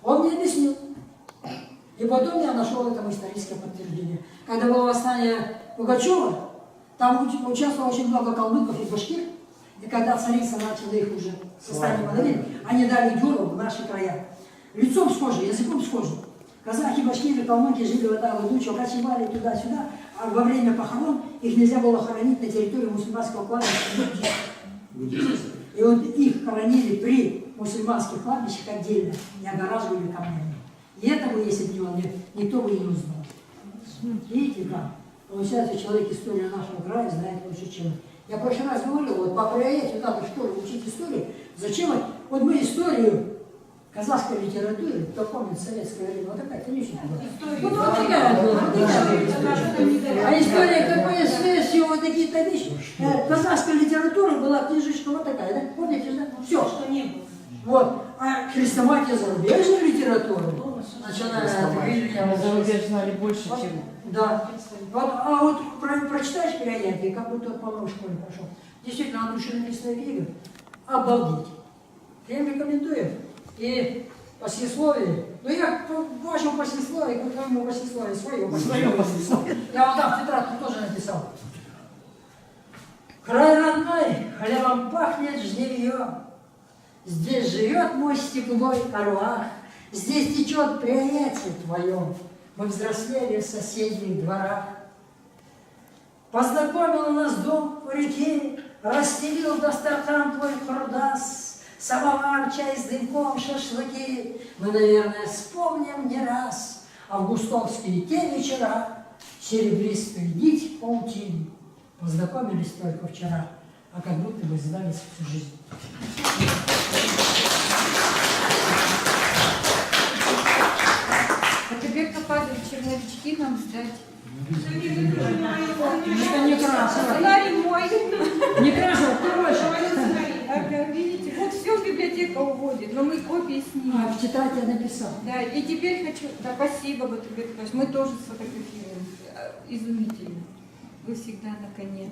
он мне объяснил. И потом я нашел этому историческое подтверждение. Когда было восстание Пугачева, там участвовало очень много калмыков и башкир, и когда царица начала их уже состояние подавить, они дали дёру в наши края. Лицом схожи, языком схожи. Казахи, башкиры, калмыки жили в этом Лудучу, кочевали туда-сюда, а во время похорон их нельзя было хоронить на территории мусульманского кладбища. И вот их хоронили при мусульманских кладбищах отдельно, не огораживали камнями. И этого, если бы не он, никто бы не узнал. Видите как? Получается, человек историю нашего края знает лучше, чем... Я в прошлый раз говорил, вот по приоритету надо в школе учить историю. Зачем? Вот мы историю
казахской литературе, кто помнит советское время, вот такая книжка была.
История.
Вот такая была, вот такая. А история КПСС, все вот такие таблички. Казахская литература была книжечка вот такая, да? Помните, да? Все.
Что не было.
Вот. А хрестоматия зарубежной литературы, начиная от Вильяма,
Зарубеж знали больше,
вот,
чем...
да. Вот, а вот прочитаешь «Переодетый», как будто по новой школе пошел. Действительно, от души написанная книга. Обалдеть. Я им рекомендую. И послесловие. Ну я по вашему послесловию, к твоему послесловию, свое послесловие. Я вот там в тетрадку тоже написал. Край родной, хлебом пахнет жневье. Здесь живет мой степной орлах. Здесь течет приятие твое. Мы взрослели в соседних дворах. Познакомил нас дом у реки, расстелил достатан твой хурдас, самовар, чай с дымком, шашлыки. Мы, наверное, вспомним не раз августовские те вечера, серебристую нить паутины. Познакомились только вчера, а как будто бы знались всю жизнь.
А теперь показывают черновички нам сдать.
Это не красиво.
Сценарий мой.
Не красиво, короче.
Ага, видите, вот все библиотека уводит, но мы копии снимем.
А в тетрадь я написал.
Да, и теперь хочу... Да, спасибо, Батырбек Николаевич, мы тоже сфотографируем. Изумительно. Вы всегда на коне.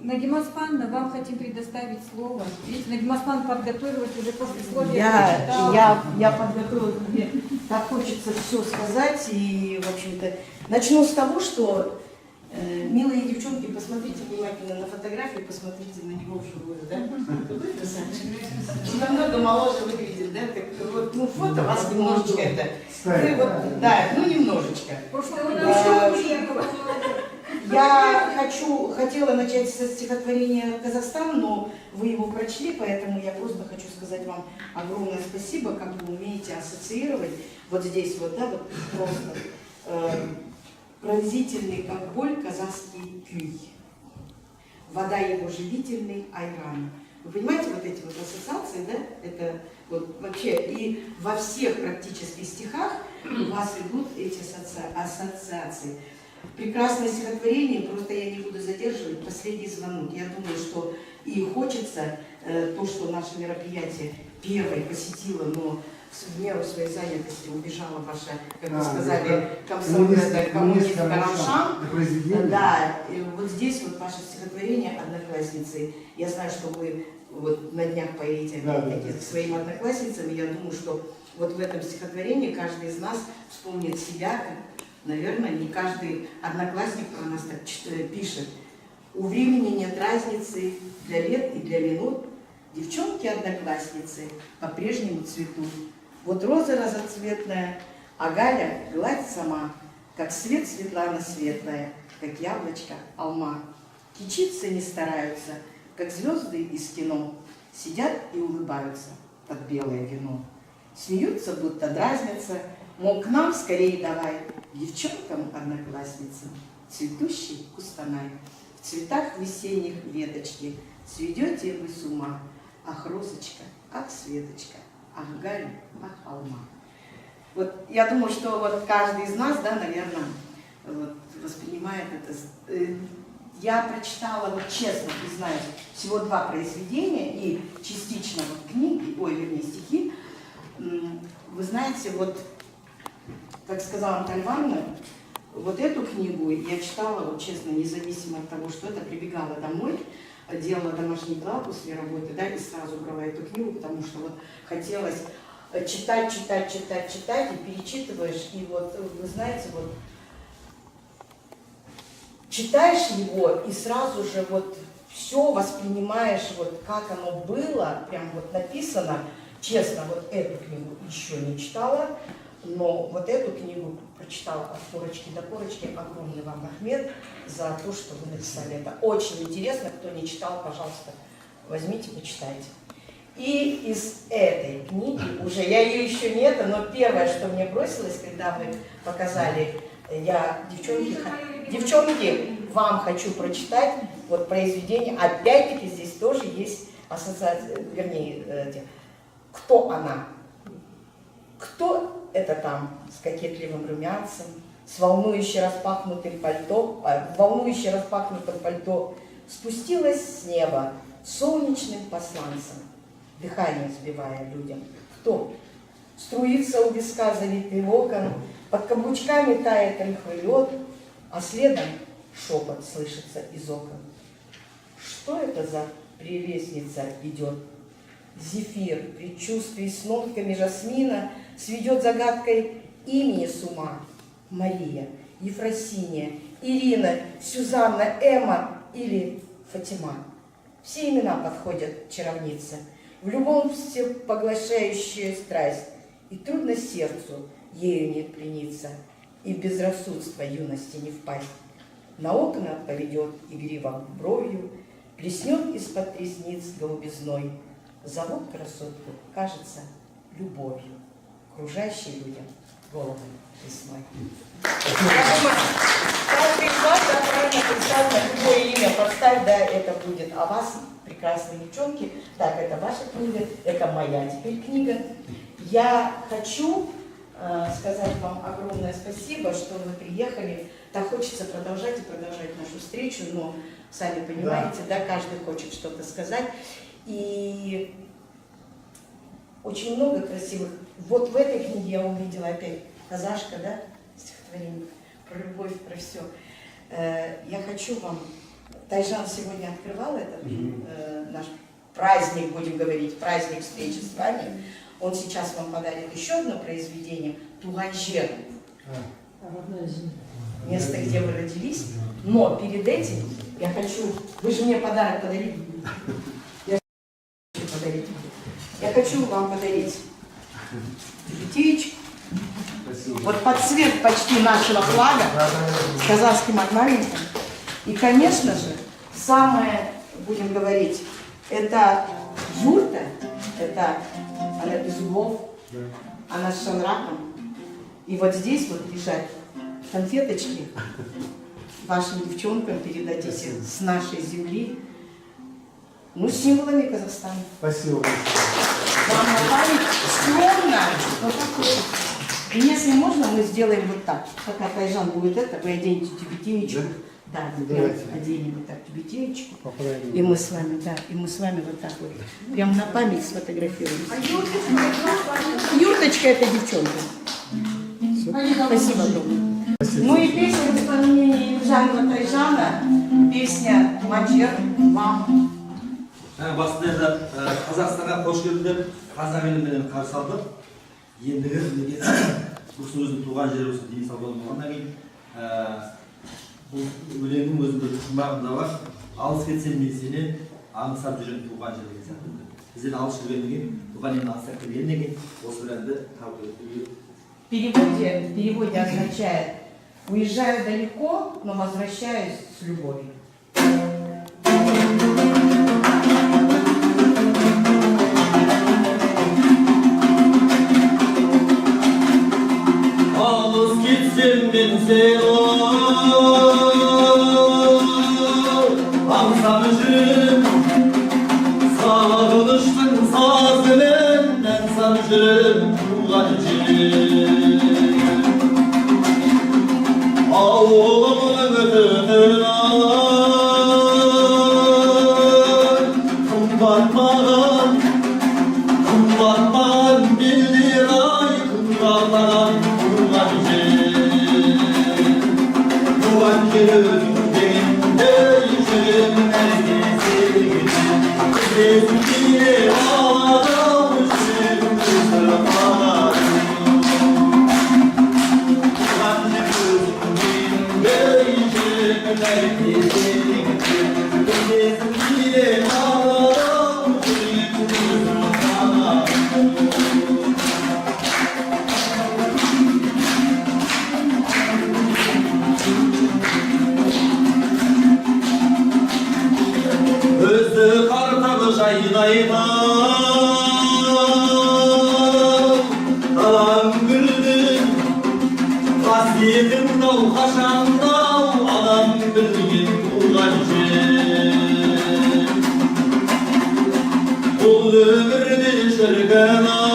Нагима Османовна, вам хотим предоставить слово. Видите, Нагима Османовна подготовилась уже после слова.
Я подготовила, мне так хочется все сказать. И, в общем-то, начну с того, что, милые девчонки, посмотрите внимательно на фотографии, посмотрите на него вживую, да? Какой красавчик. Намного моложе выглядит, да? Так, вот, ну, фото вас немножечко это... Вы вот, да, ну, немножечко. Я хотела начать со стихотворения «Казахстан», но вы его прочли, поэтому я просто хочу сказать вам огромное спасибо, как вы умеете ассоциировать. Вот здесь вот, да, вот просто пронзительный, как боль, казахский кюй. Вода его живительный айран. Вы понимаете вот эти вот ассоциации, да? Это вот вообще и во всех практически стихах у вас идут эти ассоциации. Прекрасное стихотворение, просто я не буду задерживать, последний звонок. Я думаю, что и хочется то, что наше мероприятие первое посетило, но в меру своей занятости убежала ваша, как вы сказали, коммунист Карамшан. Да, и вот здесь вот ваше стихотворение «Одноклассницы». Я знаю, что вы вот на днях поедете опять-таки к своим одноклассницам, и я думаю, что вот в этом стихотворении каждый из нас вспомнит себя. Наверное, не каждый одноклассник про нас так пишет. У времени нет разницы для лет и для минут. Девчонки-одноклассницы по-прежнему цветут. Вот роза разоцветная, а Галя гладь сама, как свет Светлана светлая, как яблочко алма. Кичиться не стараются, как звезды из кино, сидят и улыбаются под белое вино. Смеются, будто дразнятся, мол, к нам скорее давай, девчонкам-одноклассницам, цветущий кустанай. В цветах весенних веточки сведете вы с ума. Ах, розочка, ах, Светочка, ах, Галя, ах, алма. Вот я думаю, что вот каждый из нас, да, наверное, вот, воспринимает это. Я прочитала, вот честно признаюсь, всего 2 произведения и частично вот книги, вернее, стихи. Вы знаете, вот, как сказала Наталья Ивановна, вот эту книгу я читала, вот честно, независимо от того, что это, прибегала домой, делала домашние дела после работы, да, и сразу брала эту книгу, потому что вот хотелось читать, и перечитываешь, и вот, вы знаете, вот, читаешь его, и сразу же вот все воспринимаешь, вот как оно было, прям вот написано. Честно, вот эту книгу еще не читала, но вот эту книгу прочитала от корочки до корочки. Огромный вам Ахмед за то, что вы написали. Это очень интересно. Кто не читал, пожалуйста, возьмите, почитайте. И из этой книги, уже я ее еще не но первое, что мне бросилось, когда вы показали, я, девчонки, вам хочу прочитать вот произведение. Опять-таки здесь тоже есть ассоциация, вернее, кто она. Кто это там с кокетливым румянцем, с волнующе распахнутым пальто спустилась с неба солнечным посланцем, дыхание сбивая людям? Кто? Струится у виска залитый окон, под каблучками тает рыхлый лед, а следом шепот слышится из окон. Что это за прелестница идет? Зефир, предчувствие с нотками жасмина, сведет загадкой имени с ума. Мария, Ефросиния, Ирина, Сюзанна, Эмма или Фатима. Все имена подходят чаровнице, в любом всепоглощающая страсть, и трудно сердцу ею не плениться, и в безрассудство юности не впасть. На окна поведет игриво бровью, плеснет из-под ресниц голубизной, зовут красотку, кажется, любовью, окружающей людям головы весной. Я думаю, каждый из вас правильно представил на любое имя, поставь, да, это будет о вас, прекрасные девчонки. Так, это ваша книга, это моя теперь книга. Я хочу сказать вам огромное спасибо, что вы приехали. Так хочется продолжать и продолжать нашу встречу, но, сами понимаете, да, каждый хочет что-то сказать. И очень много красивых. Вот в этой книге я увидела опять казашка, да, стихотворение про любовь, про все. Я хочу вам... Тайжан сегодня открывал этот наш праздник, будем говорить, праздник встречи с вами. Он сейчас вам подарит еще одно произведение «Туганжер». Место, где вы родились. Но перед этим я хочу... Вы же мне подарок подарили. Я хочу вам подарить бутеечку. Вот под цвет почти нашего флага с казахским орнаментом. И, конечно же, самое, будем говорить, это юрта, это она без углов, она с шанраком. И вот здесь вот лежат конфеточки, вашим девчонкам передадите с нашей земли, ну, символами Казахстана.
Спасибо.
Вам на память скромно, но так. И если можно, мы сделаем вот так. Пока Тайжан будет это, вы оденете тюбетеечку. Да, прям оденем вот так тюбетеечку. И мы с вами, да, и мы с вами вот так вот. Прям на память сфотографируем. Юрточка это девчонка. Спасибо огромное. Ну и песня в исполнении Жанна Тайжана, песня «Маджер вам».
Басында Қазақстанға қош келдіңдер, қазақ елімен қарсы алдық. Ендігі бұл өзінің туған жері осы Денис ауданында болғаннан кейін бұл өлеңнің өзінің жұмбағында бар. Алыс кетсем мен сені аңсап жүрген туған жер деген сияқты. Бізден алыс жүргеннен кейін туған елін аңсап келгеннен кейін осы бір әнді тауып өтті.
В переводе означает «Уезжаю далеко, но возвращаюсь с любовью».
Алыс кетсем мен сені аңсап жүрем, сағыныштың сазымен ән салып жүрем туған жерім. Ауылымның өтінен қымбат маған белдер ай, қымбат маған туған жер. Туған жер дегендей жүрегім әзгесін, іздесін келе алам жүрегім сырқаған. Туған жер дегендей жүрегім әзгесін, іздесін келе алам жүрегім сырқаған. Өзді қартағы жайнайтып, далам гүлдің қасиетін ау қашандау, адам білген туған жер. Бұл өмірде шіркін ай,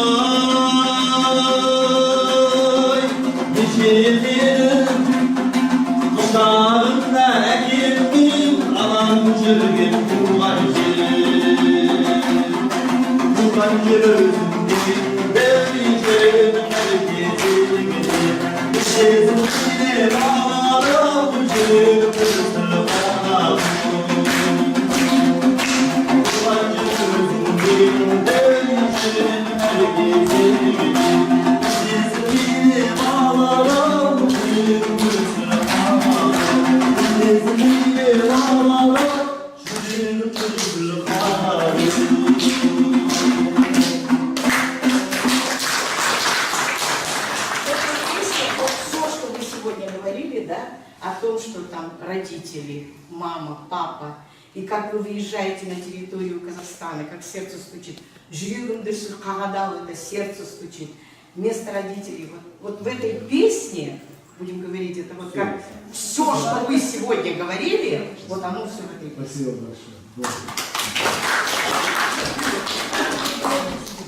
Вот все, что вы сегодня говорили, да, о том, что там родители, мама, папа, и как вы выезжаете на территорию Казахстана, как сердце стучит. Жүрегімді қағадал, это сердце стучит. Вместо родителей. Вот в этой песне, будем говорить, это вот как все, что вы сегодня говорили, вот оно все в этой песне.
Спасибо большое.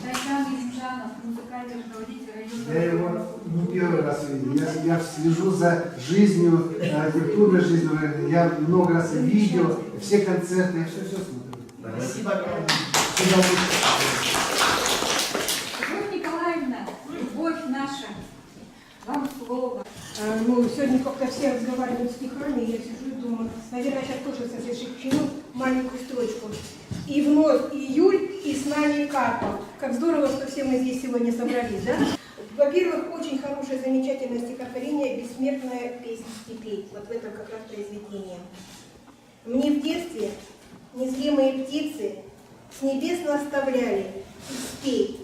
Тайхан Ильмжанов, музыкальный руководитель района.
Я его не первый раз видел. Я слежу за жизнью, культурной жизнью. Я много раз видео, все концерты, я все смотрю.
Спасибо огромное.
Любовь Николаевна, любовь наша, вам слово.
Ну, сегодня как-то все разговаривают стихами, и я сижу и думаю, наверное, сейчас тоже совершенно маленькую строчку. И вновь июль, и с нами Карпов. Как здорово, что все мы здесь сегодня собрались, да? Во-первых, очень хорошее, замечательное стихотворение «Бессмертная песня степей». Вот в этом как раз произведение. Мне в детстве незримые птицы с небес наставляли «Успей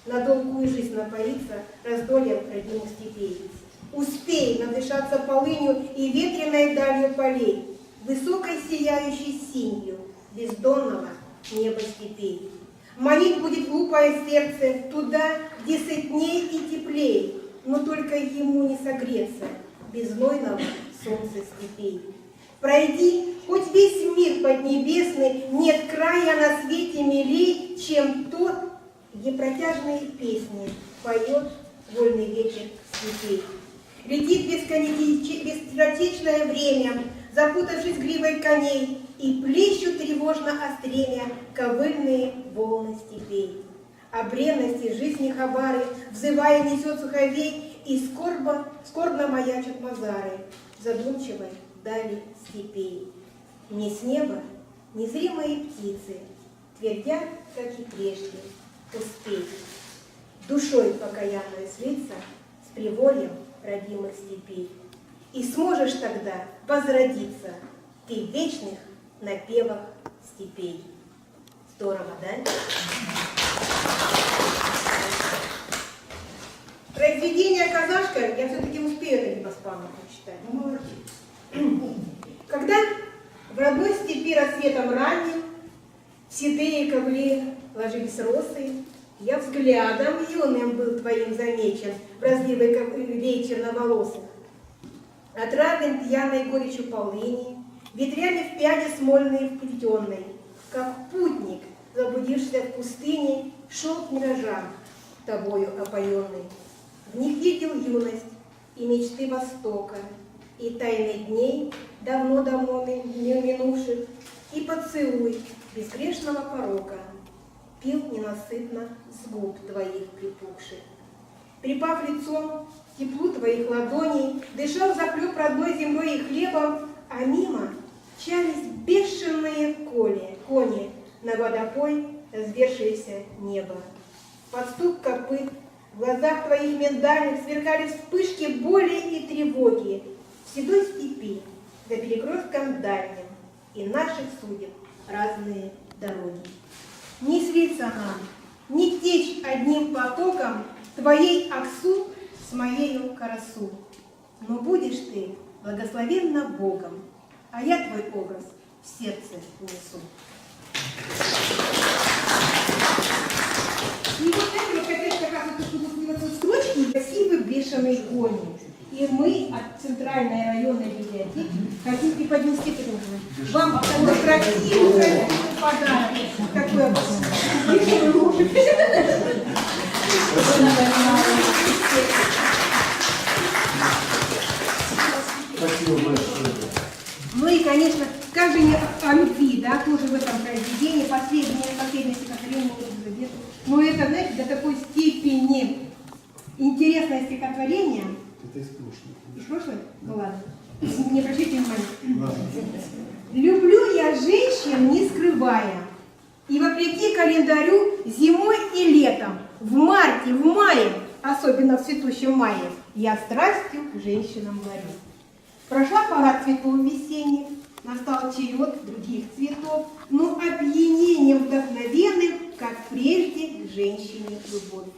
на долгую жизнь напоиться раздольем родимых степей. Успей надышаться полынью и ветреной далью полей, высокой сияющей синью бездонного неба степей. Манить будет глупое сердце туда, где сытней и теплей, но только ему не согреться без знойного солнца степей. Пройди хоть весь мир поднебесный, нет края на свете милей, чем тот, где протяжные песни поет вольный ветер степей. Летит быстротечное время, запутавшись гривой коней, и плещут тревожно остремя ковыльные волны степей. О бренности жизни хабары, взывая, несет суховей, и скорбно маячат мазары, задумчивой дали степей. Не с неба незримые птицы твердят, как и прежде, успей. Душой покаянной слиться с привольем родимых степей. И сможешь тогда возродиться ты в вечных напевах степей. Здорово, да? Произведение «Казашка» я все-таки успею это непоспанно прочитать. Ну, молодец. Когда в родной степи рассветом ранним седые ковли ложились росы, я взглядом юным был твоим замечен в разливой ковлей черноволосых. Отравлен пьяной горечью полыни, ветрями в пяде смольной вплетенной, как путник, заблудившийся в пустыне, шел к миражам, тобою опоенный. В них видел юность и мечты Востока, и тайны дней, давно-давно минувших, и поцелуй безгрешного порока пил ненасытно с губ твоих припухших. Припав лицом к теплу твоих ладоней, дышал захлеб родной землей и хлебом, а мимо мчались бешеные кони на водопой развершееся небо. Под стук копыт в глазах твоих миндальных сверкали вспышки боли и тревоги. В седой степи за перекрестком дальним и наших судеб разные дороги. Не слиться нам, не течь одним потоком твоей Аксу с моею Карасу. Но будешь ты благословенна Богом, а я твой образ в сердце несу. И вот это вот опять как раз вот строчки красивые бешеные кони. И мы от Центральной районной библиотеки хотим преподнести вам такой красивый подарок. Такой бешеный лошадь.
Спасибо большое.
Ну и, конечно, как же не о любви, да, тоже в этом произведении, последнее стихотворение Елизаветы. Ну, Не обращайте внимания. Люблю я женщин, не скрывая. И вопреки календарю зимой и летом, в марте, в мае, особенно в цветущем мае, я страстью к женщинам горю. Прошла пора цветов весенних, настал черед других цветов, но опьянением вдохновенным, как прежде, к женщине любовь.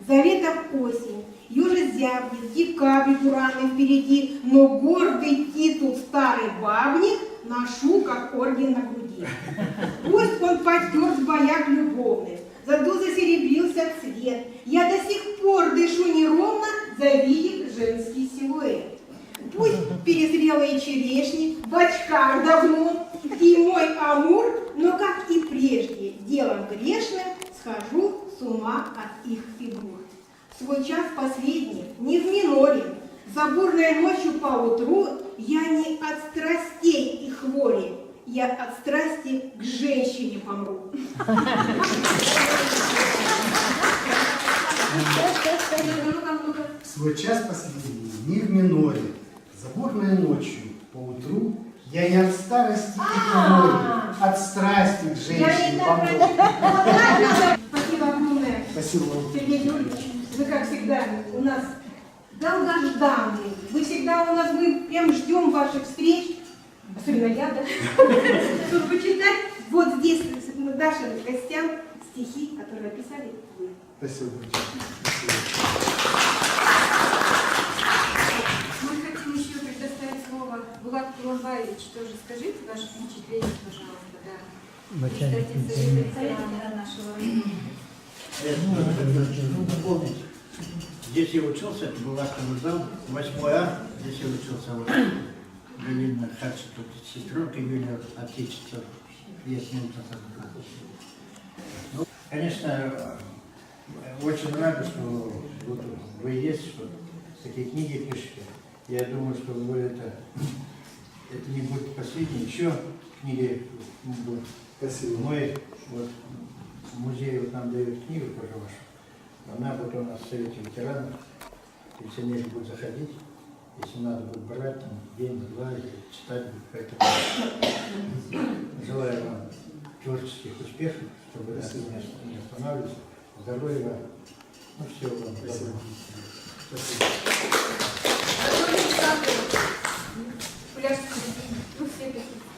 За летом осень, южит зябнет, декабрь буранный впереди, но гордый титул старый бабник ношу, как орден на груди. Пусть он потер в боях любовных, зато засеребрился цвет, я до сих пор дышу неровно, завидев женский силуэт. Пусть перезрелые черешни в очках давно, и мой амур, но, как и прежде, делом грешным схожу с ума от их фигур. Свой час последний, не в миноре, за бурной ночью поутру я не от страстей и хвори, я от страсти к женщине помру.
Свой час последний, не в миноре, за бурной ночью, поутру, я не от старости и хвори, от страсти к женщине помру.
Спасибо огромное.
Спасибо вам.
Сергей Георгиевич, вы, как всегда, у нас долгожданный. Вы всегда у нас, мы прям ждем ваших встреч. Особенно я, да? Чтобы почитать вот здесь нашим гостям стихи, которые написали вы.
Спасибо.
Мы хотим еще предоставить слово Булату Куланбаевичу. Тоже скажите ваши впечатления, пожалуйста, да. Председатель Совета нашего района.
Напомнить. Здесь я учился, это был автовокзал, 8А, здесь я учился, вот, Галина Хачи, тут сестренка Юлия, отечество, есть минута. Ну, конечно, очень рада, что вот вы есть, что такие книги пишете. Я думаю, что вы это не будет последней, еще книги будут.
Спасибо.
Мой вот, музей вот нам дает книгу тоже вашу. Она вот у нас в Совете ветеранов, пенсионеры будут заходить, если надо будет брать, там, день-два, или читать будет. Поэтому желаю вам творческих успехов, чтобы нас не останавливаться, здоровья вам, ну всего вам доброго.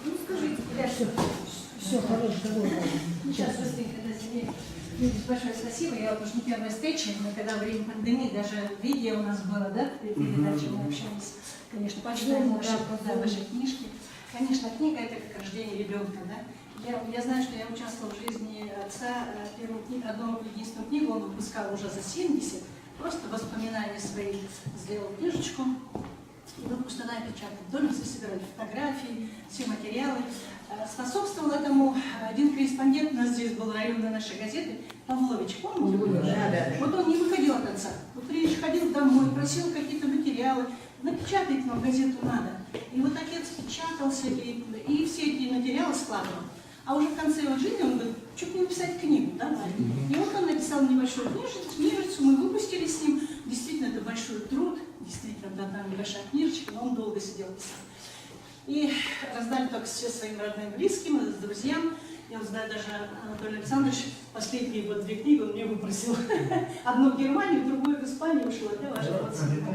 Ну скажите, Пуляшка.
Все, хорошо, сейчас быстренько дадим. Большое спасибо. Я вот уже не первая встреча, но когда во время пандемии даже видео у нас было, да, передачи, мы общались. Конечно, почитаем ваши книжки. Конечно, книга – это как рождение ребенка, да. Я знаю, что я участвовала в жизни отца, одну единственную книгу он выпускал уже за 70, просто воспоминания свои, сделал книжечку. И выпускная печатать. В доме все собирали фотографии, все материалы. Способствовал этому один корреспондент, у нас здесь был районной нашей газеты, Павлович, помните?
Да.
Вот он не выходил от отца. Вот Ильич ходил домой, просил какие-то материалы, напечатать нам газету надо. И вот отец печатался и все эти материалы складывал. А уже в конце его жизни он говорит, чуть не написать книгу, да? И вот он написал небольшую книжечку, мы выпустили с ним. Действительно, это большой труд, действительно, да, там небольшая книжечка, но он долго сидел писал. И раздали только все своим родным, близким, друзьям. Я вот знаю, даже Анатолий Александрович последние вот 2 книги он мне выпросил. Одну в Германию, другую в Испанию ушла, да, ваша родственника.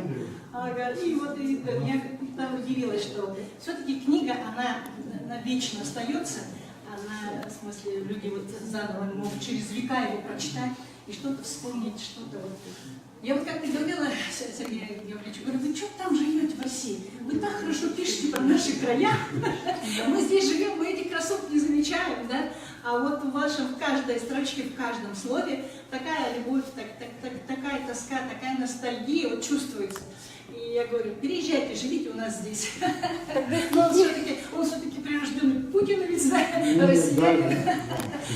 Ага, и вот я там удивилась, что все-таки книга, она вечно остается. Она, в смысле, люди вот заново могут через века его прочитать и что-то вспомнить, что-то вот. Я вот как-то говорила Сергею Георгиевичу, говорю, вы что там живете в России? Вы так хорошо пишете про наши края. Мы здесь живем, мы этих красот не замечаем, да? А вот в вашем, в каждой строчке, в каждом слове такая любовь, такая тоска, такая ностальгия вот чувствуется. И я говорю, переезжайте, живите у нас здесь. Но он все-таки прирожденный путиновец, да, россиянин.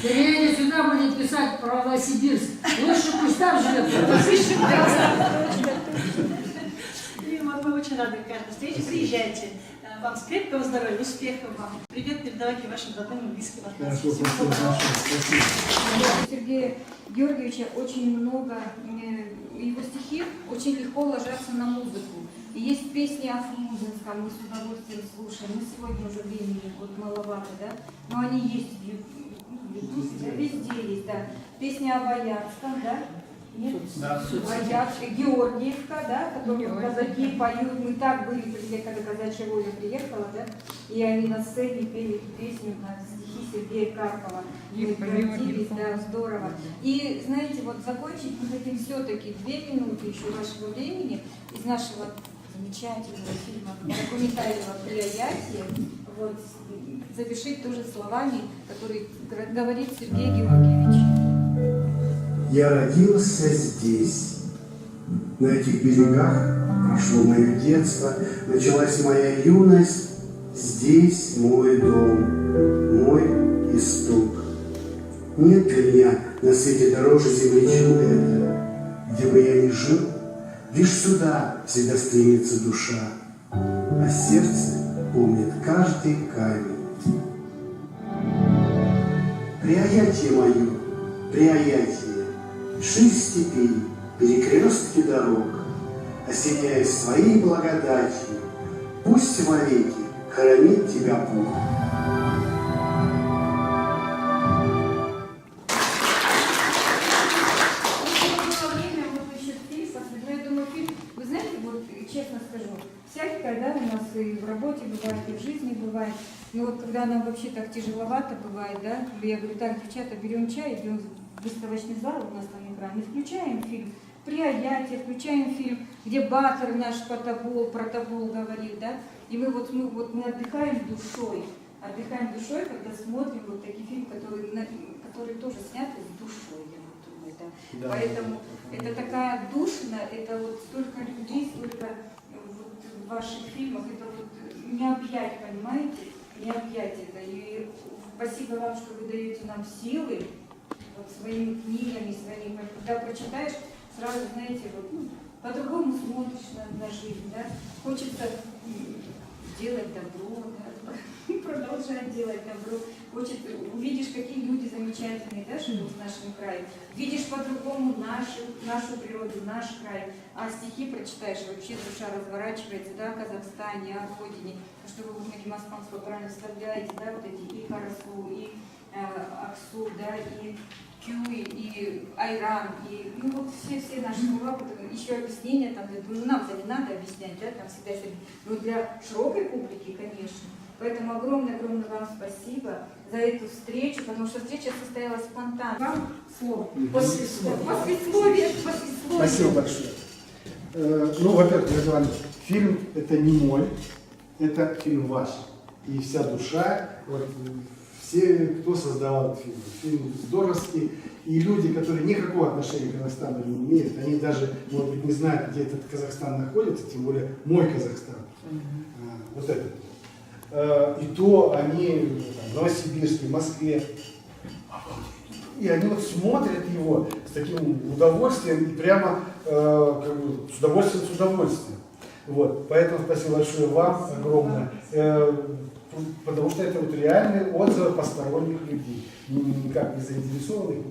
Переедет сюда, будет писать про Новосибирск. Лучше пусть там живет.
И вот мы очень рады каждой встрече. Приезжайте. Вам крепкого здоровья, успехов вам. Привет передавайте вашим родным и близким от нас.
У Сергея Георгиевича очень много, его стихи очень легко ложатся на музыку. И есть песни о Фрунзенском, мы с удовольствием слушаем. Мы сегодня уже времени вот маловато, да? Но они есть в Ютубе, да, везде есть, да. Песня о Боярском, да? Нет?
Да.
Боярский, Георгиевка, да, которую казаки поют. Мы так были, когда казачья воля приехала, да, и они на сцене пели эту песню на стихи Сергея Карпова. Мы гордились, да, здорово. И, знаете, вот закончить мы хотим все-таки 2 минуты еще вашего времени из нашего замечательного фильма документального «Приятие», вот, завершить тоже словами, которые говорит Сергей Георгиевич.
Я родился здесь, на этих берегах прошло мое детство, началась моя юность, здесь мой дом, мой исток. Нет для меня на свете дороже земли, чем это, где бы я ни жил, лишь сюда всегда стремится душа, а сердце помнит каждый камень. Приятие мое, приятие, ширь степей, перекрестки дорог, осеняясь своей благодатью, пусть вовеки хранит тебя Бог.
Вы знаете, вот честно скажу, всякое, да, у нас и в работе бывает, и в жизни бывает. Но вот когда нам вообще так тяжеловато бывает, да, я говорю, так, девчата, берем чай, идем в выставочный зал, у нас там экран, и включаем фильм «Приятие», включаем фильм, где Батор наш про Тобол говорит, да, и мы отдыхаем душой, когда смотрим вот такие фильмы, которые тоже сняты с душой, я вот думаю, да.
Да.
Поэтому это такая душина, это вот столько людей, столько вот в ваших фильмах, это вот не объять, понимаете, не объять это. И спасибо вам, что вы даете нам силы, вот своими книгами, своими, когда прочитаешь, сразу, знаете, вот, по-другому смотришь на жизнь, да, хочется делать добро, да, продолжать делать добро, увидишь, какие люди замечательные, да, живут в нашем крае, видишь по-другому нашу природу, наш край, а стихи прочитаешь, вообще душа разворачивается, да, о Казахстане, о родине, что вы вот Нагима Спанского правильно вставляете, да, вот эти и Карасу, и Аксу, да, и Кюй, и Айран, и ну вот все наши слова, еще объяснения там, ну, нам-то не надо объяснять, да, там всегда, но для широкой публики, конечно. Поэтому огромное-огромное вам спасибо за эту встречу, потому что встреча состоялась спонтанно. Вам слово. Послесловие.
Спасибо большое. Ну, во-первых, я говорю, фильм это не мой, это фильм ваш. И вся душа, вот, все, кто создавал этот фильм здоровский, и люди, которые никакого отношения к Казахстану не имеют, они даже, может быть, не знают, где этот Казахстан находится, тем более мой Казахстан, вот этот. И то они в Новосибирске, в Москве, и они вот смотрят его с таким удовольствием, и прямо как бы, с удовольствием. Вот. Поэтому спасибо большое вам огромное. Потому что это вот реальные отзывы посторонних людей, никак не заинтересованных.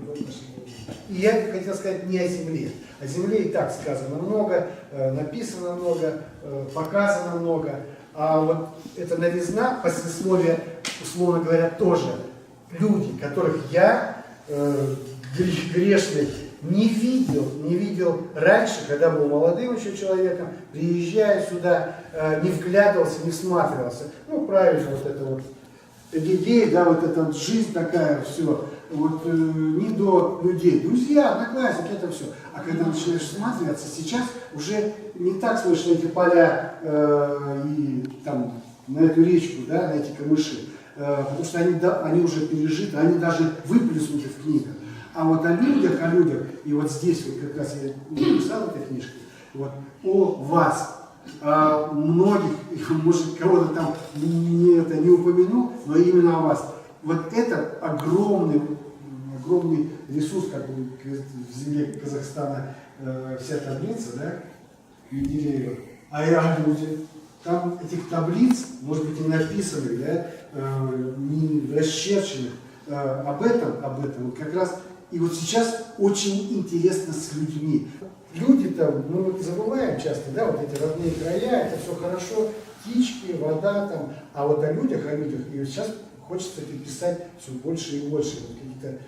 И я хотел сказать не о земле. О земле и так сказано много, написано много, показано много. А вот эта новизна, послесловие, условно говоря, тоже люди, которых я, грешный, не видел раньше, когда был молодым еще человеком, приезжая сюда, не вглядывался, не всматривался. Ну, правильно, вот это вот идея, да, вот эта вот жизнь такая, все, вот не до людей, друзья, одноклассники, это все. А когда начинаешь всматриваться, сейчас уже не так слышно эти поля и там на эту речку, да, на эти камыши, потому что они уже пережиты, они даже выплеснуты в книгах. А вот о людях, и вот здесь вот как раз я написал в этой книжке, вот, о вас, о многих, может, кого-то там не упомянул, но именно о вас. Вот это огромный ресурс, как бы в земле Казахстана вся таблица, да, Менделеева, а и о людях. Там этих таблиц, может быть, и написанных, да, не расчерченных, об этом, вот как раз И вот сейчас очень интересно с людьми. Люди-то, мы вот забываем часто, да, вот эти родные края, это все хорошо, птички, вода там, а вот о людях, и вот сейчас хочется писать все больше и больше, вот какие-то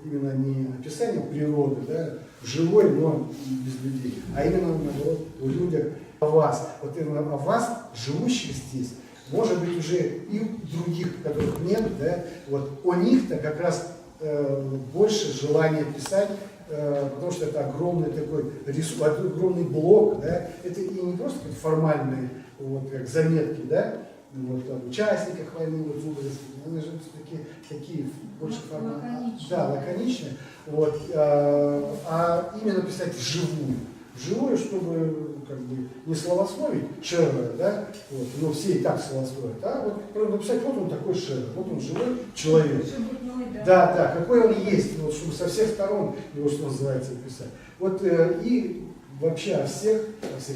именно не описание природы, да, живой, но без людей, а именно наоборот, о людях, о вас, вот именно о вас, живущих здесь, может быть уже и других, которых нет, да, вот о них-то как раз больше желания писать, потому что это огромный такой рисунок, огромный блок, да, это и не просто формальные вот, как заметки, да, вот, там, участниках войны, вот, они же все-таки такие больше формальные, да, лаконичные, вот, а именно писать вживую, чтобы как бы не словословить Шерера, да, вот, но все и так словословят, а вот написать, вот он такой Шерер, вот он живой человек. Да, какой он есть, вот, чтобы со всех сторон его, что называется, писать. Вот и вообще о всех.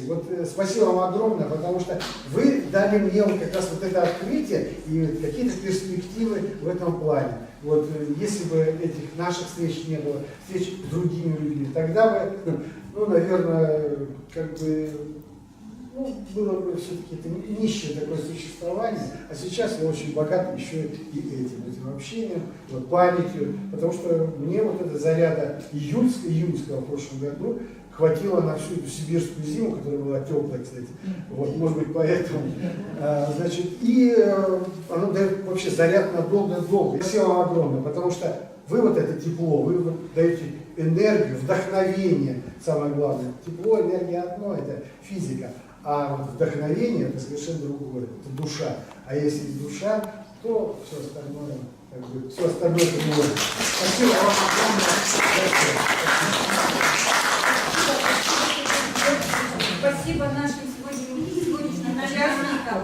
Вот спасибо вам огромное, потому что вы дали мне вот как раз вот это открытие и какие-то перспективы в этом плане. Вот если бы этих наших встреч не было, встреч с другими людьми, тогда бы, ну, наверное, как бы, ну, было бы все-таки это нищее такое существование, а сейчас я очень богат еще и этим общением, вот, памятью, потому что мне вот это заряда июньского в прошлом году хватило на всю эту сибирскую зиму, которая была теплая, кстати, вот, может быть, поэтому, значит, и оно дает вообще заряд на долго-долго. Спасибо вам огромное, потому что вы вот это тепло, вы вот даете энергию, вдохновение, самое главное. Тепло, энергия одно, это физика. А вот вдохновение это совершенно другое, это душа. А если душа, то все остальное, как бы, все остальное это может. Спасибо вам огромное.
Спасибо нашим сегодняшним участникам.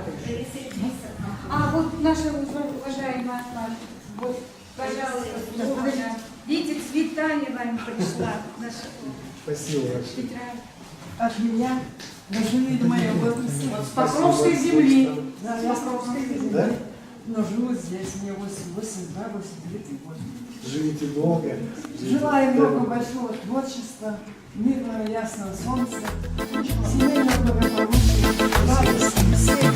А вот наша уважаемая, вот, пожалуйста, видите, цветами вам пришла наша.
Спасибо большое.
Петра.
От меня дожили мои с Покровской земли. Да, я с Покровской земли.
Да?
Но живу здесь, мне 82-89 год.
Живите долго.
Желаю много большого творчества, мирного ясного солнца, семейного благополучия, радости, веселья.